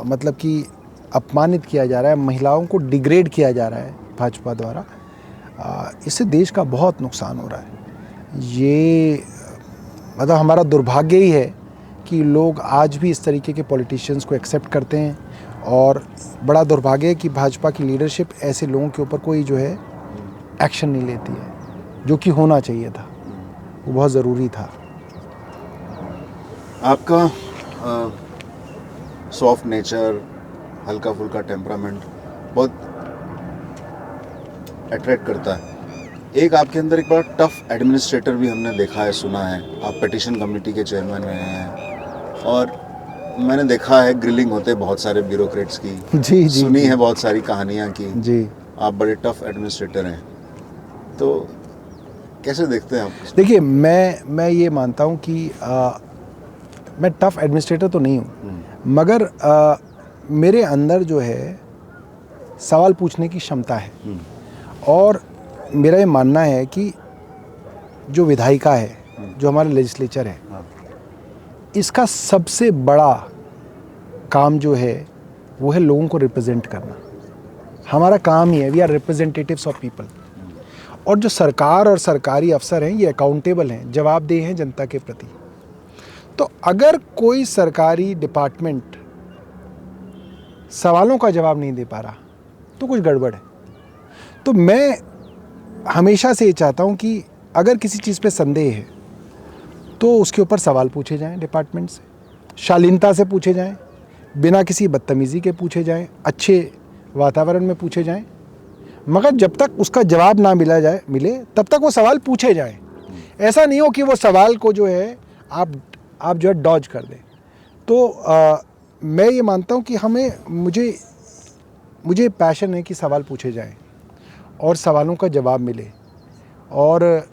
मतलब कि अपमानित किया जा रहा है, महिलाओं को डिग्रेड किया जा रहा है भाजपा द्वारा, इससे देश का बहुत नुकसान हो रहा है। ये मतलब हमारा दुर्भाग्य ही है कि लोग आज भी इस तरीके के पॉलिटिशियंस को एक्सेप्ट करते हैं, और बड़ा दुर्भाग्य है कि भाजपा की लीडरशिप ऐसे लोगों के ऊपर कोई जो है एक्शन नहीं लेती है, जो कि होना चाहिए था, वो बहुत ज़रूरी था। आपका सॉफ्ट नेचर, हल्का फुल्का टेम्परामेंट बहुत अट्रैक्ट करता है। एक आपके अंदर एक बड़ा टफ एडमिनिस्ट्रेटर भी हमने देखा है, सुना है। आप पिटिशन कमेटी के चेयरमैन रहे हैं और मैंने देखा है ग्रिलिंग होते बहुत सारे ब्यूरोक्रेट्स की, जी जी सुनी है बहुत सारी कहानियाँ की। जी। आप बड़े टफ एडमिनिस्ट्रेटर हैं, तो कैसे देखते हैं आप? देखिए, मैं ये मानता हूँ कि मैं टफ एडमिनिस्ट्रेटर तो नहीं हूँ, मगर मेरे अंदर जो है सवाल पूछने की क्षमता है, और मेरा ये मानना है कि जो विधायिका है, जो हमारा लेजिस्लेचर है, इसका सबसे बड़ा काम जो है वो है लोगों को रिप्रेजेंट करना। हमारा काम ही है, we are representatives of people. और जो सरकार और सरकारी अफसर हैं, ये अकाउंटेबल हैं, जवाबदेह हैं जनता के प्रति। तो अगर कोई सरकारी डिपार्टमेंट सवालों का जवाब नहीं दे पा रहा तो कुछ गड़बड़ है। तो मैं हमेशा से ये चाहता हूँ कि अगर किसी चीज़ पे संदेह है तो उसके ऊपर सवाल पूछे जाएं डिपार्टमेंट से, शालीनता से पूछे जाएं, बिना किसी बदतमीज़ी के पूछे जाएं, अच्छे वातावरण में पूछे जाएं, मगर जब तक उसका जवाब ना मिले तब तक वो सवाल पूछे जाएं। ऐसा नहीं हो कि वो सवाल को जो है आप जो है डॉज कर दें। तो मैं ये मानता हूँ कि मुझे पैशन है कि सवाल पूछे जाएं और सवालों का जवाब मिले। और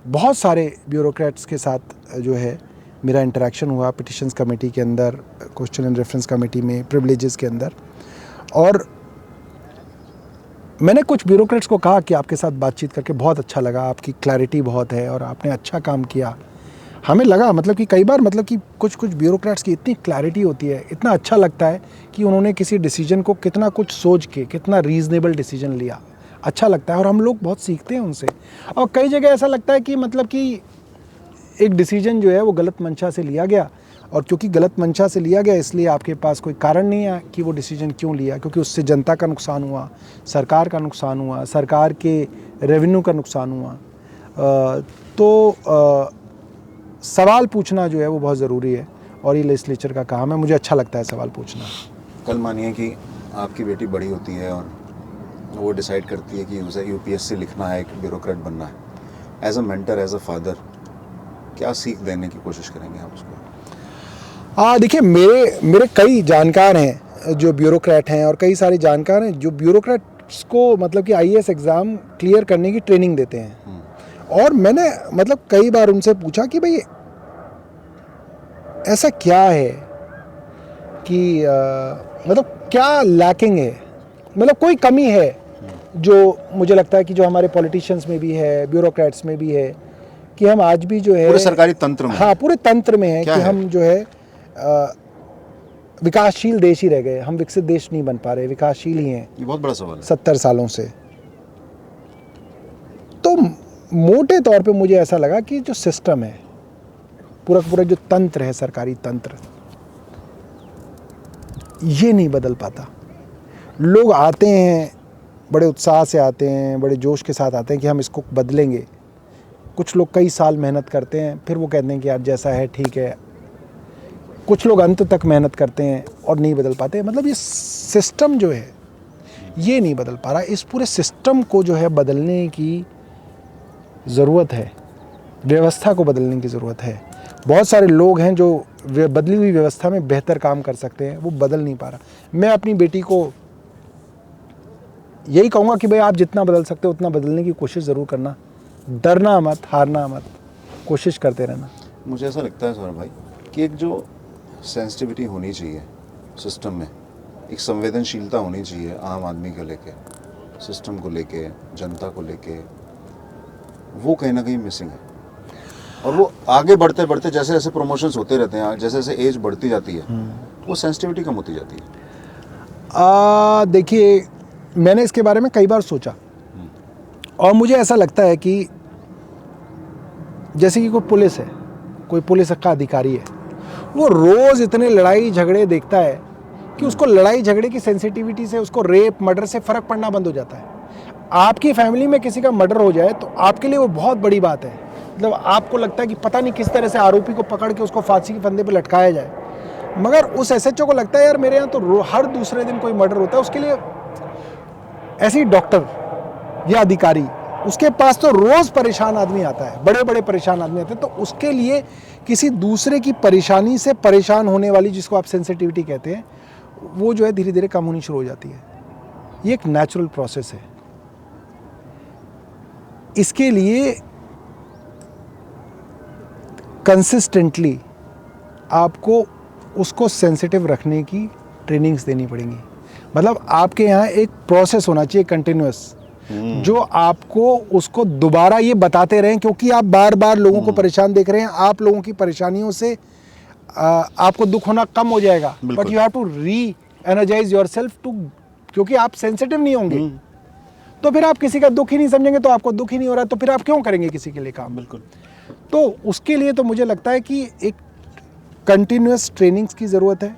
बहुत सारे ब्यूरोक्रेट्स के साथ जो है मेरा इंटरेक्शन हुआ, पिटिशंस कमेटी के अंदर, क्वेश्चन एंड रेफरेंस कमेटी में, प्रिविलेजेस के अंदर, और मैंने कुछ ब्यूरोक्रेट्स को कहा कि आपके साथ बातचीत करके बहुत अच्छा लगा, आपकी क्लैरिटी बहुत है और आपने अच्छा काम किया। हमें लगा मतलब कि कई बार मतलब कि कुछ ब्यूरोक्रेट्स की इतनी क्लैरिटी होती है, इतना अच्छा लगता है कि उन्होंने किसी डिसीजन को कितना कुछ सोच के, कितना रीज़नेबल डिसीजन लिया, अच्छा लगता है और हम लोग बहुत सीखते हैं उनसे। और कई जगह ऐसा लगता है कि मतलब कि एक डिसीजन जो है वो गलत मंशा से लिया गया, और क्योंकि गलत मंशा से लिया गया इसलिए आपके पास कोई कारण नहीं है कि वो डिसीजन क्यों लिया, क्योंकि उससे जनता का नुकसान हुआ, सरकार का नुकसान हुआ, सरकार के रेवेन्यू का नुकसान हुआ। तो सवाल पूछना जो है वो बहुत ज़रूरी है और ये लेजिस्लेचर का काम है। मुझे अच्छा लगता है सवाल पूछना। कल मानिए कि आपकी बेटी बड़ी होती है और वो डिसाइड करती है कि उसे यूपीएससी लिखना है, एक ब्यूरोक्रेट बनना है। As a mentor, as a father, क्या सीख देने की कोशिश करेंगे आप उसको? देखिए, मेरे कई जानकार हैं जो ब्यूरोक्रेट हैं, और कई सारे जानकार हैं जो ब्यूरोक्रेट्स को मतलब कि आईएएस एग्ज़ाम क्लियर करने की ट्रेनिंग देते हैं। और मैंने मतलब कई बार उनसे पूछा कि भाई ऐसा क्या है कि मतलब क्या लैकिंग है, मतलब कोई कमी है जो मुझे लगता है कि जो हमारे पॉलिटिशियंस में भी है, ब्यूरोक्रेट्स में भी है, कि हम आज भी जो है पूरे सरकारी तंत्र में, हाँ पूरे तंत्र में है कि है? हम जो है विकासशील देश ही रह गए, हम विकसित देश नहीं बन पा रहे, विकासशील ही हैं। ये बहुत बड़ा सवाल है। 70 सालों से। तो मोटे तौर पे मुझे ऐसा लगा कि जो सिस्टम है, पूरा जो तंत्र है, सरकारी तंत्र, ये नहीं बदल पाता। लोग आते हैं, बड़े उत्साह से आते हैं, बड़े जोश के साथ आते हैं कि हम इसको बदलेंगे। कुछ लोग कई साल मेहनत करते हैं, फिर वो कहते हैं कि यार जैसा है ठीक है। कुछ लोग अंत तक मेहनत करते हैं और नहीं बदल पाते। मतलब ये सिस्टम जो है ये नहीं बदल पा रहा। इस पूरे सिस्टम को जो है बदलने की ज़रूरत है, व्यवस्था को बदलने की ज़रूरत है। बहुत सारे लोग हैं जो बदली हुई व्यवस्था में बेहतर काम कर सकते हैं, वो बदल नहीं पा रहा। मैं अपनी बेटी को यही कहूँगा कि भाई आप जितना बदल सकते हो उतना बदलने की कोशिश ज़रूर करना, डरना मत, हारना मत, कोशिश करते रहना। मुझे ऐसा लगता है सौरभ भाई कि एक जो सेंसिटिविटी होनी चाहिए सिस्टम में, एक संवेदनशीलता होनी चाहिए आम आदमी को लेके, सिस्टम को लेके, जनता को लेके, वो कहीं ना कहीं मिसिंग है। और वो आगे बढ़ते बढ़ते जैसे जैसे प्रमोशंस होते रहते हैं, जैसे जैसे एज बढ़ती जाती है, वो सेंसिटिविटी कम होती जाती है। देखिए, मैंने इसके बारे में कई बार सोचा और मुझे ऐसा लगता है कि जैसे कि कोई पुलिस है, कोई पुलिस का अधिकारी है, वो रोज़ इतने लड़ाई झगड़े देखता है कि उसको लड़ाई झगड़े की सेंसिटिविटी से, उसको रेप मर्डर से फ़र्क पड़ना बंद हो जाता है। आपकी फैमिली में किसी का मर्डर हो जाए तो आपके लिए वो बहुत बड़ी बात है। मतलब आपको लगता है कि पता नहीं किस तरह से आरोपी को पकड़ के उसको फांसी के फंदे पे लटकाया जाए, मगर उस एसएचओ को लगता है यार मेरे यहाँ तो हर दूसरे दिन कोई मर्डर होता है, उसके लिए ऐसे ही डॉक्टर या अधिकारी, उसके पास तो रोज़ परेशान आदमी आता है, बड़े बड़े परेशान आदमी आते हैं, तो उसके लिए किसी दूसरे की परेशानी से परेशान होने वाली, जिसको आप सेंसिटिविटी कहते हैं, वो जो है धीरे धीरे कम होनी शुरू हो जाती है। ये एक नेचुरल प्रोसेस है। इसके लिए कंसिस्टेंटली आपको उसको सेंसिटिव रखने की ट्रेनिंग्स देनी पड़ेंगी। मतलब आपके यहाँ एक प्रोसेस होना चाहिए कंटिन्यूअस, जो आपको उसको दोबारा ये बताते रहें, क्योंकि आप बार बार लोगों को परेशान देख रहे हैं। आप लोगों की परेशानियों से आपको दुख होना कम हो जाएगा, but you have to re energise yourself to, क्योंकि आप सेंसिटिव नहीं होंगे तो फिर आप किसी का दुख ही नहीं समझेंगे, तो आपको दुख ही नहीं हो रहा है तो फिर आप क्यों करेंगे किसी के लिए काम। बिल्कुल। तो उसके लिए तो मुझे लगता है कि एक कंटिन्यूस ट्रेनिंग्स की ज़रूरत है,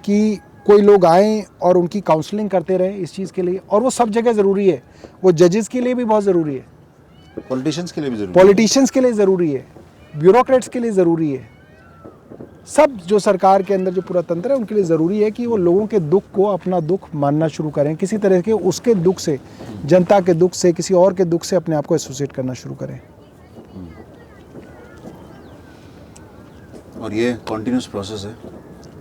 कि कोई लोग आएँ और उनकी काउंसलिंग करते रहे इस चीज़ के लिए, और वो सब जगह ज़रूरी है। वो जजेस के लिए भी बहुत ज़रूरी है, पॉलिटिशियंस के लिए भी ज़रूरी है, पॉलिटिशियंस के लिए ज़रूरी है, ब्यूरोक्रेट्स के लिए ज़रूरी है, सब जो सरकार के अंदर जो पूरा तंत्र है उनके लिए ज़रूरी है कि वो लोगों के दुख को अपना दुख मानना शुरू करें, किसी तरह के उसके दुख से, जनता के दुख से, किसी और के दुख से अपने आप को एसोसिएट करना शुरू करें। और ये कॉन्टीन्यूस प्रोसेस है।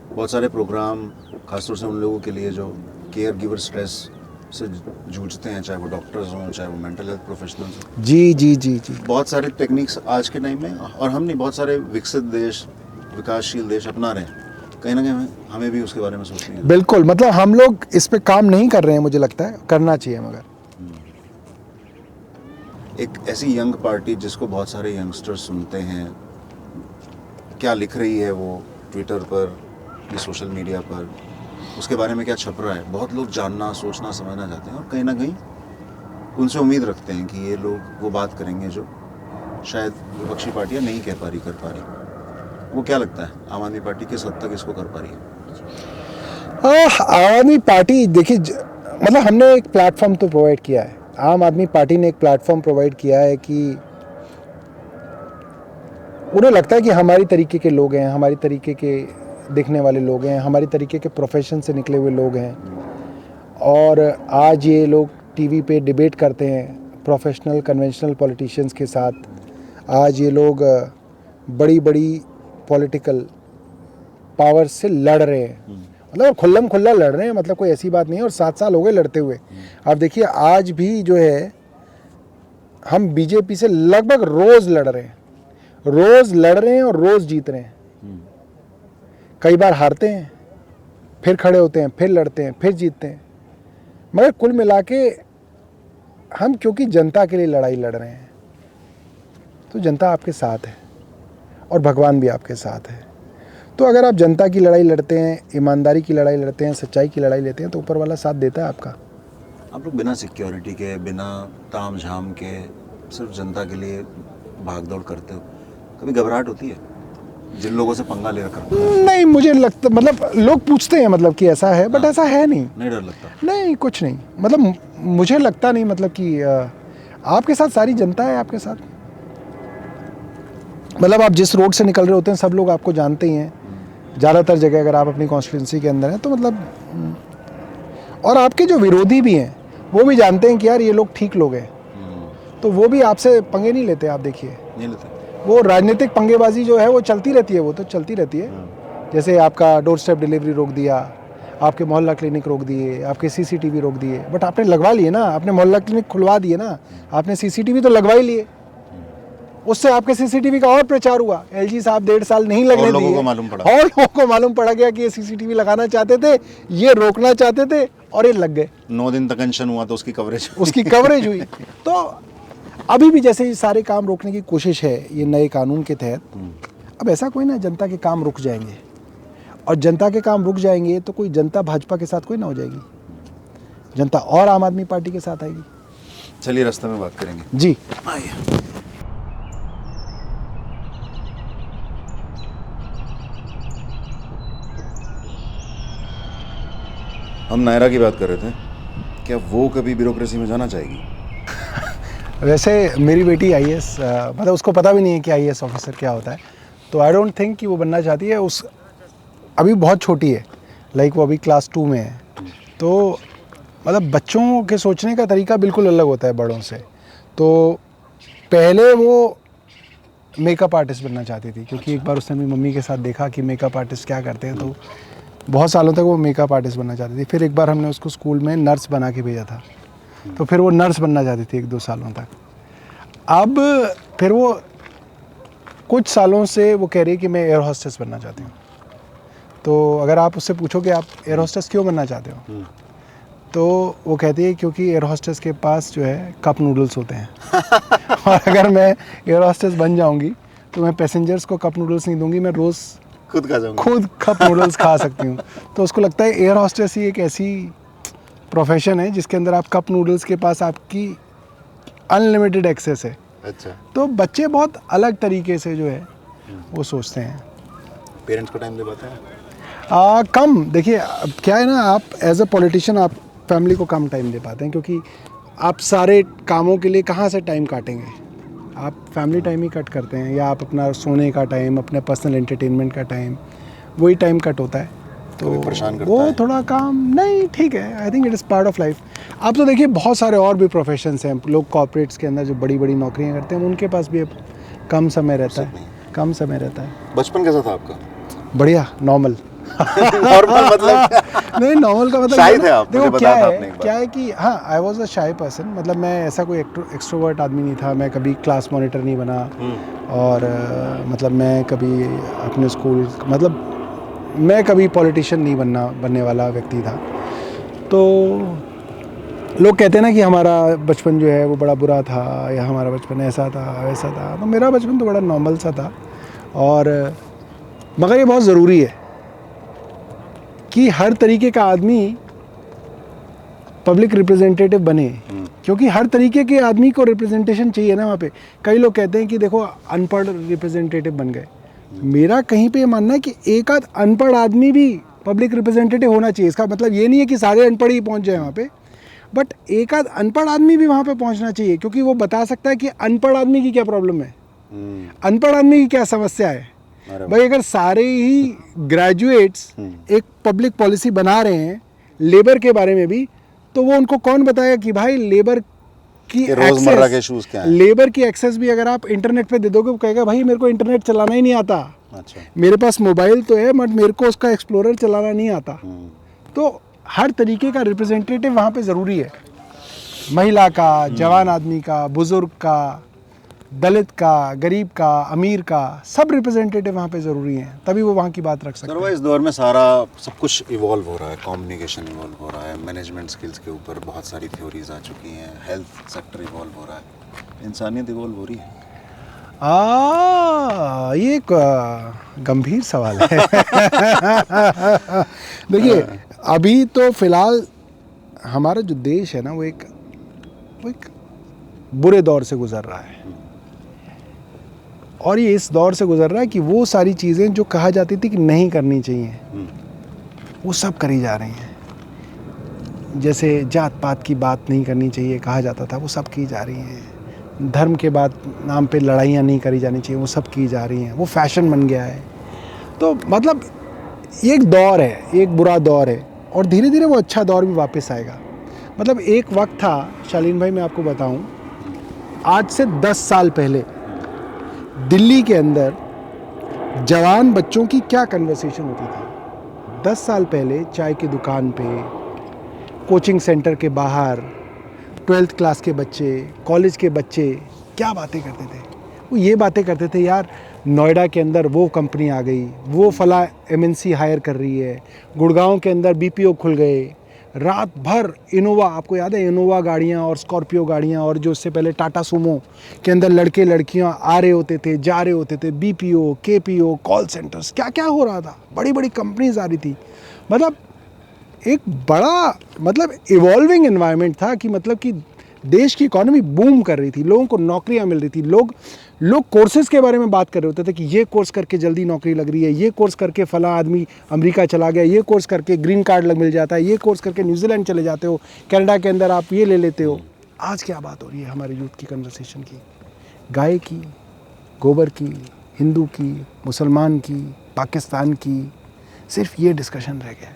बहुत सारे प्रोग्राम खासतौर से उन लोगों के लिए जो केयर गिवर स्ट्रेस से जूझते हैं, चाहे वो डॉक्टर्स हों, चाहे वो मेंटल हेल्थ प्रोफेशनल्स हों। जी जी जी जी, बहुत सारे टेक्निक्स आज के टाइम में, और हम नहीं, बहुत सारे विकसित देश, विकासशील देश अपना रहे हैं। कहीं ना कहीं हमें भी उसके बारे में सोचना है। बिल्कुल। मतलब हम लोग इस पे काम नहीं कर रहे हैं, मुझे लगता है करना चाहिए। मगर एक ऐसी यंग पार्टी जिसको बहुत सारे यंगस्टर्स सुनते हैं, क्या लिख रही है वो ट्विटर पर या सोशल मीडिया पर, उसके बारे में क्या छप रहा है, बहुत लोग जानना, सोचना, समझना चाहते हैं, और कहीं ना कहीं उनसे उम्मीद रखते हैं कि ये लोग वो बात करेंगे जो शायद विपक्षी पार्टियां नहीं कह पा रही, कर पा रही। वो क्या लगता है आम आदमी पार्टी किस हद तक इसको कर पा रही है? आम आदमी पार्टी, देखिए मतलब हमने एक प्लेटफॉर्म तो प्रोवाइड किया है, आम आदमी पार्टी ने एक प्लेटफॉर्म प्रोवाइड किया है कि उन्हें लगता है कि हमारी तरीके के लोग हैं, हमारी तरीके के दिखने वाले लोग हैं, हमारी तरीके के प्रोफेशन से निकले हुए लोग हैं, और आज ये लोग टीवी पे डिबेट करते हैं प्रोफेशनल कन्वेंशनल पॉलिटिशियंस के साथ। आज ये लोग बड़ी बड़ी पॉलिटिकल पावर से लड़ रहे हैं, मतलब खुल्लम खुल्ला लड़ रहे हैं, मतलब कोई ऐसी बात नहीं है। और 7 साल हो गए लड़ते हुए। आप देखिए आज भी जो है हम बीजेपी से लगभग रोज़ लड़ रहे हैं, रोज़ लड़ रहे हैं और रोज़ जीत रहे हैं। कई बार हारते हैं, फिर खड़े होते हैं, फिर लड़ते हैं, फिर जीतते हैं, मगर कुल मिला के हम क्योंकि जनता के लिए लड़ाई लड़ रहे हैं, तो जनता आपके साथ है और भगवान भी आपके साथ है। तो अगर आप जनता की लड़ाई लड़ते हैं, ईमानदारी की लड़ाई लड़ते हैं, सच्चाई की लड़ाई लेते हैं, तो ऊपर वाला साथ देता है आपका। आप लोग बिना सिक्योरिटी के, बिना ताम झाम के सिर्फ जनता के लिए भाग दौड़ करते हो, कभी घबराहट होती है जिन लोगों से पंगा ले रखा? नहीं, मुझे लगता, मतलब लोग पूछते हैं मतलब कि ऐसा है, बट ऐसा है नहीं। नहीं डर लगता? नहीं, कुछ नहीं, मतलब मुझे लगता नहीं, मतलब कि आपके साथ सारी जनता है, आपके साथ। मतलब आप जिस रोड से निकल रहे होते हैं सब लोग आपको जानते ही हैं ज़्यादातर जगह, अगर आप अपनी कॉन्स्टिट्यूंसी के अंदर हैं तो मतलब। और आपके जो विरोधी भी हैं वो भी जानते हैं कि यार ये लोग ठीक लोग हैं, तो वो भी आपसे पंगे नहीं लेते। आप देखिए, नहीं लेते। वो राजनीतिक पंगेबाजी जो है वो चलती रहती है, वो तो चलती रहती है। जैसे आपका डोर स्टेप डिलीवरी रोक दिया, आपके मोहल्ला क्लिनिक रोक दिए, आपके सीसीटीवी रोक दिए, बट आपने लगवा लिए ना, आपने मोहल्ला क्लिनिक खुलवा दिए ना, आपने सीसीटीवी तो लगवा ही लिए, उससे आपके सीसीटीवी का और प्रचार हुआ। एलजी साहब 1.5 साल नहीं लगने दिए, और लोगों को मालूम पड़ा, और लोगों को मालूम पड़ा गया कि ये सीसीटीवी लगाना चाहते थे, ये रोकना चाहते थे, और ये लग गए। 9 दिन तक अनशन हुआ तो उसकी कवरेज हुई। तो अभी भी जैसे ये सारे काम रोकने की कोशिश है ये नए कानून के तहत, अब ऐसा कोई ना जनता के काम रुक जाएंगे, और जनता के काम रुक जाएंगे तो कोई जनता भाजपा के साथ कोई ना हो जाएगी, जनता और आम आदमी पार्टी के साथ आएगी। चलिए रास्ते में बात करेंगे जी। हम नायरा की बात कर रहे थे, क्या वो कभी ब्यूरोक्रेसी में जाना चाहेगी? वैसे मेरी बेटी आईएएस, मतलब उसको पता भी नहीं है कि आईएएस ऑफिसर क्या होता है, तो आई डोंट थिंक कि वो बनना चाहती है। उस अभी बहुत छोटी है, लाइक वो अभी क्लास 2 में है, तो मतलब बच्चों के सोचने का तरीका बिल्कुल अलग होता है बड़ों से। तो पहले वो मेकअप आर्टिस्ट बनना चाहती थी, क्योंकि एक बार उसने अपनी मम्मी के साथ देखा कि मेकअप आर्टिस्ट क्या करते हैं, तो बहुत सालों तक वो मेकअप आर्टिस्ट बनना चाहती थी। फिर एक बार हमने उसको स्कूल में नर्स बना के भेजा था, तो फिर वो नर्स बनना चाहती थी 1-2 सालों तक। अब फिर वो कुछ सालों से वो कह रही है कि मैं एयर होस्टेस बनना चाहती हूँ। तो अगर आप उससे पूछो कि आप एयर होस्टेस क्यों बनना चाहते हो, तो वो कहती है क्योंकि एयर होस्टेस के पास जो है कप नूडल्स होते हैं और अगर मैं एयर होस्टेस बन जाऊंगी तो मैं पैसेंजर्स को कप नूडल्स नहीं दूंगी, मैं रोज़ खुद कप नूडल्स खा सकती हूँ। तो उसको लगता है एयर होस्टेस ही एक ऐसी प्रोफेशन है जिसके अंदर आप कप नूडल्स के पास आपकी अनलिमिटेड एक्सेस है। अच्छा। तो बच्चे बहुत अलग तरीके से जो है वो सोचते हैं। पेरेंट्स को टाइम दे पाते हैं? कम। देखिए अब क्या है ना, आप एज अ पॉलिटिशियन आप फैमिली को कम टाइम दे पाते हैं, क्योंकि आप सारे कामों के लिए कहाँ से टाइम काटेंगे, आप फैमिली टाइम ही कट करते हैं, या आप अपना सोने का टाइम, अपने पर्सनल एंटरटेनमेंट का टाइम, वही टाइम कट होता है। तो परेशान करता वो है। थोड़ा काम नहीं, ठीक है, I think it is part of life. आप तो देखिए बहुत सारे और भी प्रोफेशंस हैं, लोग कॉर्पोरेट्स के अंदर जो बड़ी बड़ी नौकरियां करते हैं उनके पास भी अब कम समय रहता है। बचपन कैसा था आपका? बढ़िया, नॉर्मल। नॉर्मल मतलब नहीं, नॉर्मल का मतलब शाय थे आप, देखो मुझे क्या बताया था है, आपने एक बार। क्या है कि हाँ, I was a shy person, मतलब मैं ऐसा कोई एक्सट्रोवर्ट आदमी नहीं था। मैं कभी क्लास मॉनिटर नहीं बना, और मतलब मैं कभी अपने स्कूल, मतलब मैं कभी पॉलिटिशियन नहीं बनने वाला व्यक्ति था। तो लोग कहते हैं ना कि हमारा बचपन जो है वो बड़ा बुरा था, या हमारा बचपन ऐसा था वैसा था, तो मेरा बचपन तो बड़ा नॉर्मल सा था। और मगर ये बहुत ज़रूरी है कि हर तरीके का आदमी पब्लिक रिप्रेजेंटेटिव बने, क्योंकि हर तरीके के आदमी को रिप्रेजेंटेशन चाहिए ना वहाँ पे। कई लोग कहते हैं कि देखो अनपढ़ रिप्रेजेंटेटिव बन गए। मेरा कहीं पे ये मानना है कि एक आध अनपढ़ आदमी भी पब्लिक रिप्रेजेंटेटिव होना चाहिए। इसका मतलब ये नहीं है कि सारे अनपढ़ ही पहुँच जाए वहाँ पे, बट एक आध अनपढ़ आदमी भी वहाँ पे पहुँचना चाहिए, क्योंकि वो बता सकता है कि अनपढ़ आदमी की क्या प्रॉब्लम है, अनपढ़ आदमी की क्या समस्या है। भाई अगर सारे ही ग्रेजुएट्स एक पब्लिक पॉलिसी बना रहे हैं लेबर के बारे में भी, तो वो उनको कौन बताएगा कि भाई लेबर की रोजमर्रा के इश्यूज क्या हैं? लेबर की एक्सेस भी अगर आप इंटरनेट पे दे दोगे, वो कहेगा भाई मेरे को इंटरनेट चलाना ही नहीं आता। अच्छा। मेरे पास मोबाइल तो है बट मेरे को उसका एक्सप्लोरर चलाना नहीं आता। तो हर तरीके का रिप्रेजेंटेटिव वहाँ पे ज़रूरी है, महिला का, जवान आदमी का, बुजुर्ग का, दलित का, गरीब का, अमीर का, सब रिप्रेजेंटेटिव वहाँ पे ज़रूरी हैं, तभी वो वहाँ की बात रख सकते हैं। इस दौर में सारा सब कुछ इवॉल्व हो रहा है, कम्युनिकेशन इवॉल्व हो रहा है, मैनेजमेंट स्किल्स के ऊपर बहुत सारी थ्योरीज आ चुकी हैं, हेल्थ सेक्टर इवॉल्व हो रहा है, इंसानियत इवॉल्व हो रही है। ये एक गंभीर सवाल है। देखिए अभी तो फिलहाल हमारा जो देश है ना वो एक बुरे दौर से गुजर रहा है, और ये इस दौर से गुजर रहा है कि वो सारी चीज़ें जो कहा जाती थी कि नहीं करनी चाहिए वो सब करी जा रही हैं। जैसे जात पात की बात नहीं करनी चाहिए कहा जाता था, वो सब की जा रही हैं। धर्म के बाद नाम पे लड़ाइयाँ नहीं करी जानी चाहिए, वो सब की जा रही हैं। वो फैशन बन गया है। तो मतलब ये एक दौर है, एक बुरा दौर है, और धीरे धीरे वो अच्छा दौर भी वापस आएगा। मतलब एक वक्त था शालीन भाई, मैं आपको बताऊं, आज से 10 साल पहले दिल्ली के अंदर जवान बच्चों की क्या कन्वर्सेशन होती थी। 10 साल पहले चाय की दुकान पे, कोचिंग सेंटर के बाहर 12th क्लास के बच्चे, कॉलेज के बच्चे क्या बातें करते थे। वो ये बातें करते थे, यार नोएडा के अंदर वो कंपनी आ गई, वो फला MNC हायर कर रही है, गुड़गांव के अंदर BPO खुल गए। रात भर इनोवा, आपको याद है इनोवा गाड़ियाँ और स्कॉर्पियो गाड़ियाँ, और जो उससे पहले टाटा सूमो के अंदर लड़के लड़कियाँ आ रहे होते थे, जा रहे होते थे। BPO, KPO, कॉल सेंटर्स, क्या क्या हो रहा था, बड़ी बड़ी कंपनीज आ रही थी। मतलब एक बड़ा इवॉल्विंग एनवायरनमेंट था कि मतलब कि देश की इकोनॉमी बूम कर रही थी, लोगों को नौकरियां मिल रही थी। लोग कोर्सेज के बारे में बात कर रहे होते थे कि ये कोर्स करके जल्दी नौकरी लग रही है, ये कोर्स करके फला आदमी अमेरिका चला गया, ये कोर्स करके ग्रीन कार्ड मिल जाता है, ये कोर्स करके न्यूजीलैंड चले जाते हो, कनाडा के अंदर आप ये ले लेते हो। आज क्या बात हो रही है हमारे यूथ की कन्वर्सेशन की? गाय की, गोबर की, हिंदू की, मुसलमान की, पाकिस्तान की, सिर्फ ये डिस्कशन रह गया है।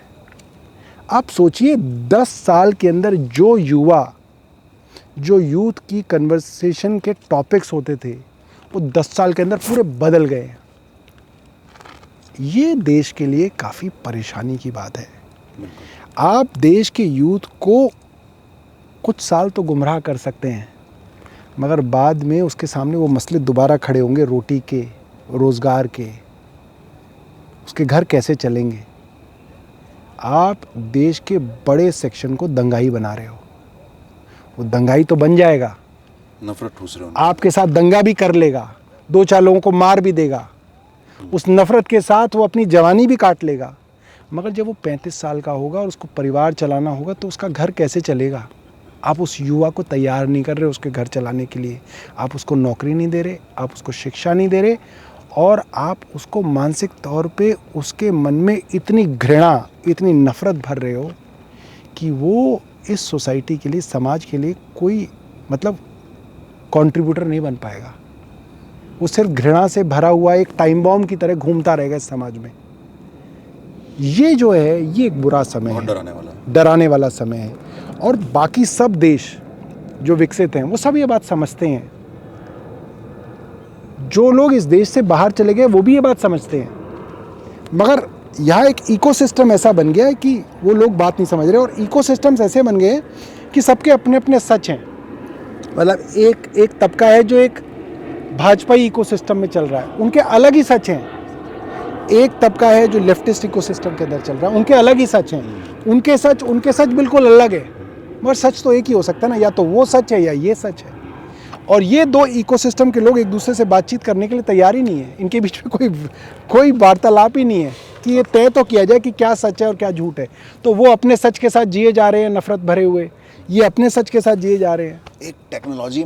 आप सोचिए 10 साल के अंदर जो यूथ की कन्वर्सेशन के टॉपिक्स होते थे, वो 10 साल के अंदर पूरे बदल गए। ये देश के लिए काफ़ी परेशानी की बात है। आप देश के यूथ को कुछ साल तो गुमराह कर सकते हैं, मगर बाद में उसके सामने वो मसले दोबारा खड़े होंगे, रोटी के, रोज़गार के, उसके घर कैसे चलेंगे। आप देश के बड़े सेक्शन को दंगाई बना रहे हो। वो दंगाई तो बन जाएगा, नफरत ठूस रहे हो, आपके साथ दंगा भी कर लेगा, 2-4 लोगों को मार भी देगा, उस नफरत के साथ वो अपनी जवानी भी काट लेगा। मगर जब वो 35 साल का होगा और उसको परिवार चलाना होगा, तो उसका घर कैसे चलेगा? आप उस युवा को तैयार नहीं कर रहे उसके घर चलाने के लिए। आप उसको नौकरी नहीं दे रहे, आप उसको शिक्षा नहीं दे रहे, और आप उसको मानसिक तौर पे उसके मन में इतनी घृणा, इतनी नफ़रत भर रहे हो कि वो इस सोसाइटी के लिए, समाज के लिए कोई कंट्रीब्यूटर नहीं बन पाएगा। वो सिर्फ घृणा से भरा हुआ एक टाइम बॉम्ब की तरह घूमता रहेगा इस समाज में। ये जो है, ये एक बुरा समय है, डराने वाला समय है। और बाकी सब देश जो विकसित हैं, वो सब ये बात समझते हैं। जो लोग इस देश से बाहर चले गए, वो भी ये बात समझते हैं, मगर यहाँ एक इकोसिस्टम ऐसा बन गया है कि वो लोग बात नहीं समझ रहे। और इकोसिस्टम्स ऐसे बन गए कि सबके अपने अपने सच हैं। मतलब एक तबका है जो एक भाजपाई इकोसिस्टम में चल रहा है, उनके अलग ही सच हैं। एक तबका है जो लेफ्टिस्ट इकोसिस्टम के अंदर चल रहा है, उनके अलग ही सच हैं। उनके सच बिल्कुल अलग है, मगर सच तो एक ही हो सकता है ना, या तो वो सच है या ये सच है। और ये दो इकोसिस्टम के लोग एक दूसरे से बातचीत करने के लिए तैयार ही नहीं है। इनके बीच में कोई वार्तालाप ही नहीं है कि ये तय तो किया जाए कि क्या सच है और क्या झूठ है। तो वो अपने सच के साथ जिए जा रहे हैं, नफरत भरे हुए, ये अपने सच के साथ जिए जा रहे हैं। एक टेक्नोलॉजी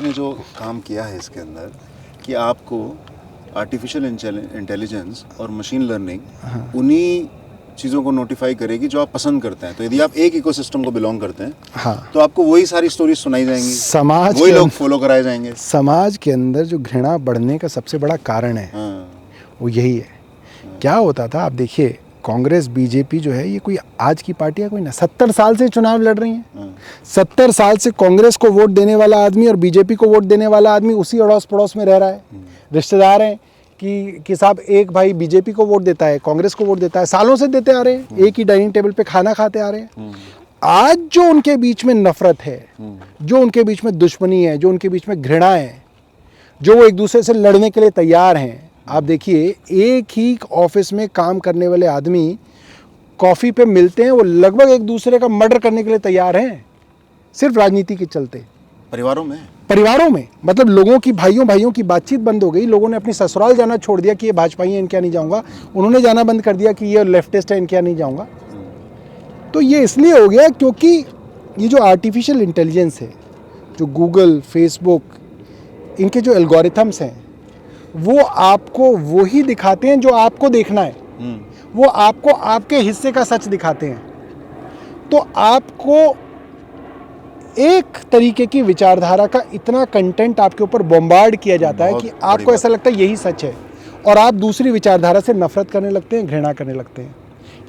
ने जो काम किया है इसके अंदर, कि आपको आर्टिफिशियल इंटेलिजेंस और मशीन लर्निंग उन्हीं चीज़ों को नोटिफाई करेगी जो आप पसंद करते हैं। तो यदि आप एक इकोसिस्टम को बिलोंग करते हैं, हाँ, तो आपको वही सारी स्टोरीज सुनाई जाएंगी, समाज वही लोग फॉलो कराए जाएंगे। समाज के अंदर जो घृणा बढ़ने का सबसे बड़ा कारण है, वो यही है। क्या होता था, आप देखिए, कांग्रेस बीजेपी जो है, ये कोई आज की पार्टी है कोई ना। 70 साल से चुनाव लड़ रही हैं। 70 साल से कांग्रेस को वोट देने वाला आदमी और बीजेपी को वोट देने वाला आदमी उसी अड़ोस पड़ोस में रह रहा है। रिश्तेदार हैं कि साहब एक भाई बीजेपी को वोट देता है, कांग्रेस को वोट देता है, सालों से देते आ रहे हैं, एक ही डाइनिंग टेबल पे खाना खाते आ रहे हैं। आज जो उनके बीच में नफरत है, जो उनके बीच में दुश्मनी है, जो उनके बीच में घृणा है, जो वो एक दूसरे से लड़ने के लिए तैयार हैं। आप देखिए, एक ही ऑफिस में काम करने वाले आदमी कॉफ़ी पे मिलते हैं, वो लगभग एक दूसरे का मर्डर करने के लिए तैयार हैं, सिर्फ राजनीति के चलते। परिवारों में मतलब लोगों की, भाइयों की बातचीत बंद हो गई। लोगों ने अपनी ससुराल जाना छोड़ दिया कि ये भाजपाई है, इनके यहाँ नहीं जाऊँगा। उन्होंने जाना बंद कर दिया कि ये लेफ्टिस्ट है, इनके यहाँ नहीं जाऊँगा। तो ये इसलिए हो गया क्योंकि ये जो आर्टिफिशियल इंटेलिजेंस है, जो गूगल, फेसबुक, इनके जो एल्गोरिथम्स हैं, वो आपको वही दिखाते हैं जो आपको देखना है। वो आपको आपके हिस्से का सच दिखाते हैं। तो आपको एक तरीके की विचारधारा का इतना कंटेंट आपके ऊपर बॉम्बार्ड किया जाता है कि आपको ऐसा लगता है यही सच है, और आप दूसरी विचारधारा से नफरत करने लगते हैं, घृणा करने लगते हैं।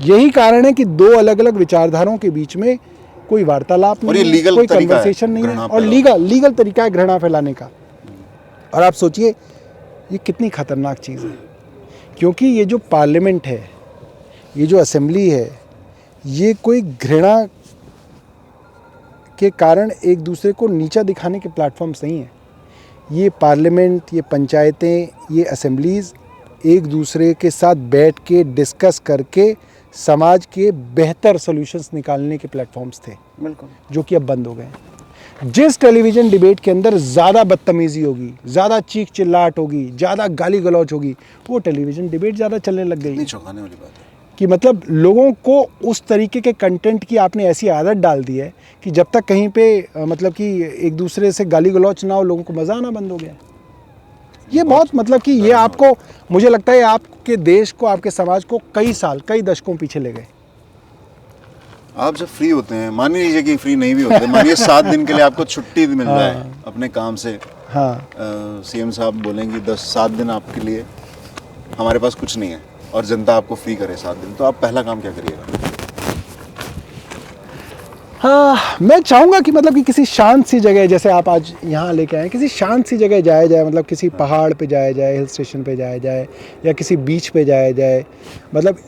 यही कारण है कि दो अलग अलग विचारधाराओं के बीच में कोई वार्तालाप और ये नहीं है, legal कोई तरीका है कन्वर्सेशन नहीं है, घृणा और फैलाने लीगल तरीका है घृणा फैलाने का। और आप सोचिए ये कितनी खतरनाक चीज़ है, क्योंकि ये जो पार्लियामेंट है, ये जो असेंबली है, ये कोई घृणा के कारण एक दूसरे को नीचा दिखाने के प्लेटफॉर्म्स नहीं है। ये पार्लियामेंट, ये पंचायतें, ये असेंबलीज़ एक दूसरे के साथ बैठ के डिस्कस करके समाज के बेहतर सॉल्यूशंस निकालने के प्लेटफॉर्म्स थे, बिल्कुल, जो कि अब बंद हो गए। जिस टेलीविज़न डिबेट के अंदर ज़्यादा बदतमीज़ी होगी, ज़्यादा चीख चिल्लाहट होगी, ज़्यादा गाली गलौच होगी, वो टेलीविज़न डिबेट ज़्यादा चलने लग गई इतनी चौंकाने वाली बात है। कि मतलब लोगों को उस तरीके के कंटेंट की आपने ऐसी आदत डाल दी है कि जब तक कहीं पे मतलब कि एक दूसरे से गाली गलौच ना हो, लोगों को मज़ा आना बंद हो गया। ये बहुत मतलब कि ये आपको, मुझे लगता है आपके देश को, आपके समाज को कई साल, कई दशकों पीछे ले गए। आप जब फ्री होते हैं, मान लीजिए कि फ्री नहीं भी होते, मानिए 7 दिन के लिए आपको छुट्टी मिल रहा है अपने काम से, हाँ, सीएम साहब बोलेंगे 7 दिन आपके लिए हमारे पास कुछ नहीं है और जनता आपको फ्री करे 7 दिन, तो आप पहला काम क्या करिएगा? हाँ, मैं चाहूँगा कि मतलब कि किसी शांत सी जगह, जैसे आप आज यहाँ लेके आए, किसी शांत सी जगह जाया जाए, मतलब किसी पहाड़ पे जाया जाए, हिल स्टेशन पे जाया जाए, या किसी बीच पे जाया जाए। मतलब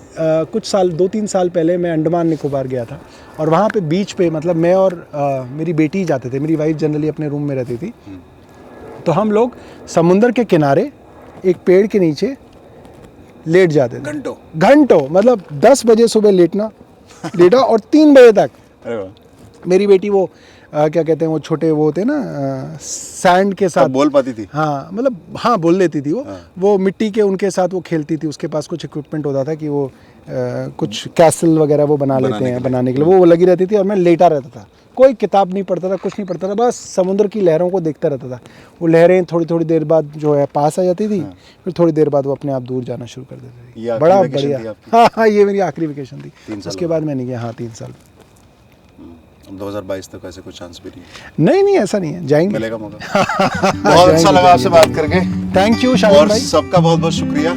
कुछ साल, 2-3 साल पहले मैं अंडमान निकोबार गया था, और वहाँ पे बीच पे मतलब मैं और मेरी बेटी जाते थे। मेरी वाइफ जनरली अपने रूम में रहती थी, तो हम लोग समुंदर के किनारे एक पेड़ के नीचे लेट जाते थे घंटों, मतलब 10 बजे सुबह लेटा और 3 बजे तक। अरे वाह, मेरी बेटी वो क्या कहते हैं, वो छोटे वो होते ना सैंड के साथ बोल पाती थी? हाँ, मतलब हाँ, बोल लेती थी वो। हाँ। वो मिट्टी के उनके साथ वो खेलती थी। उसके पास कुछ इक्विपमेंट होता था कि वो कुछ कैसल वगैरह वो बनाने के लिए वो लगी रहती थी, और मैं लेटा रहता था। कोई किताब नहीं पढ़ता था, कुछ नहीं पढ़ता था, बस समुद्र की लहरों को देखता रहता था। वो लहरें थोड़ी थोड़ी देर बाद जो है पास आ जाती थी, फिर थोड़ी देर बाद वो अपने आप दूर जाना शुरू कर देती थी। बड़ा बढ़िया। हाँ, ये मेरी आखिरी वेकेशन थी। उसके बाद मैं नहीं गया। हाँ, 3 साल। 2022 तक ऐसे कोई चांस भी नहीं? नहीं, ऐसा नहीं है, जाएंगे, मिलेगा मौका। बहुत अच्छा लगा आपसे बात करके। थैंक यू और शाहिद भाई। सबका बहुत बहुत शुक्रिया।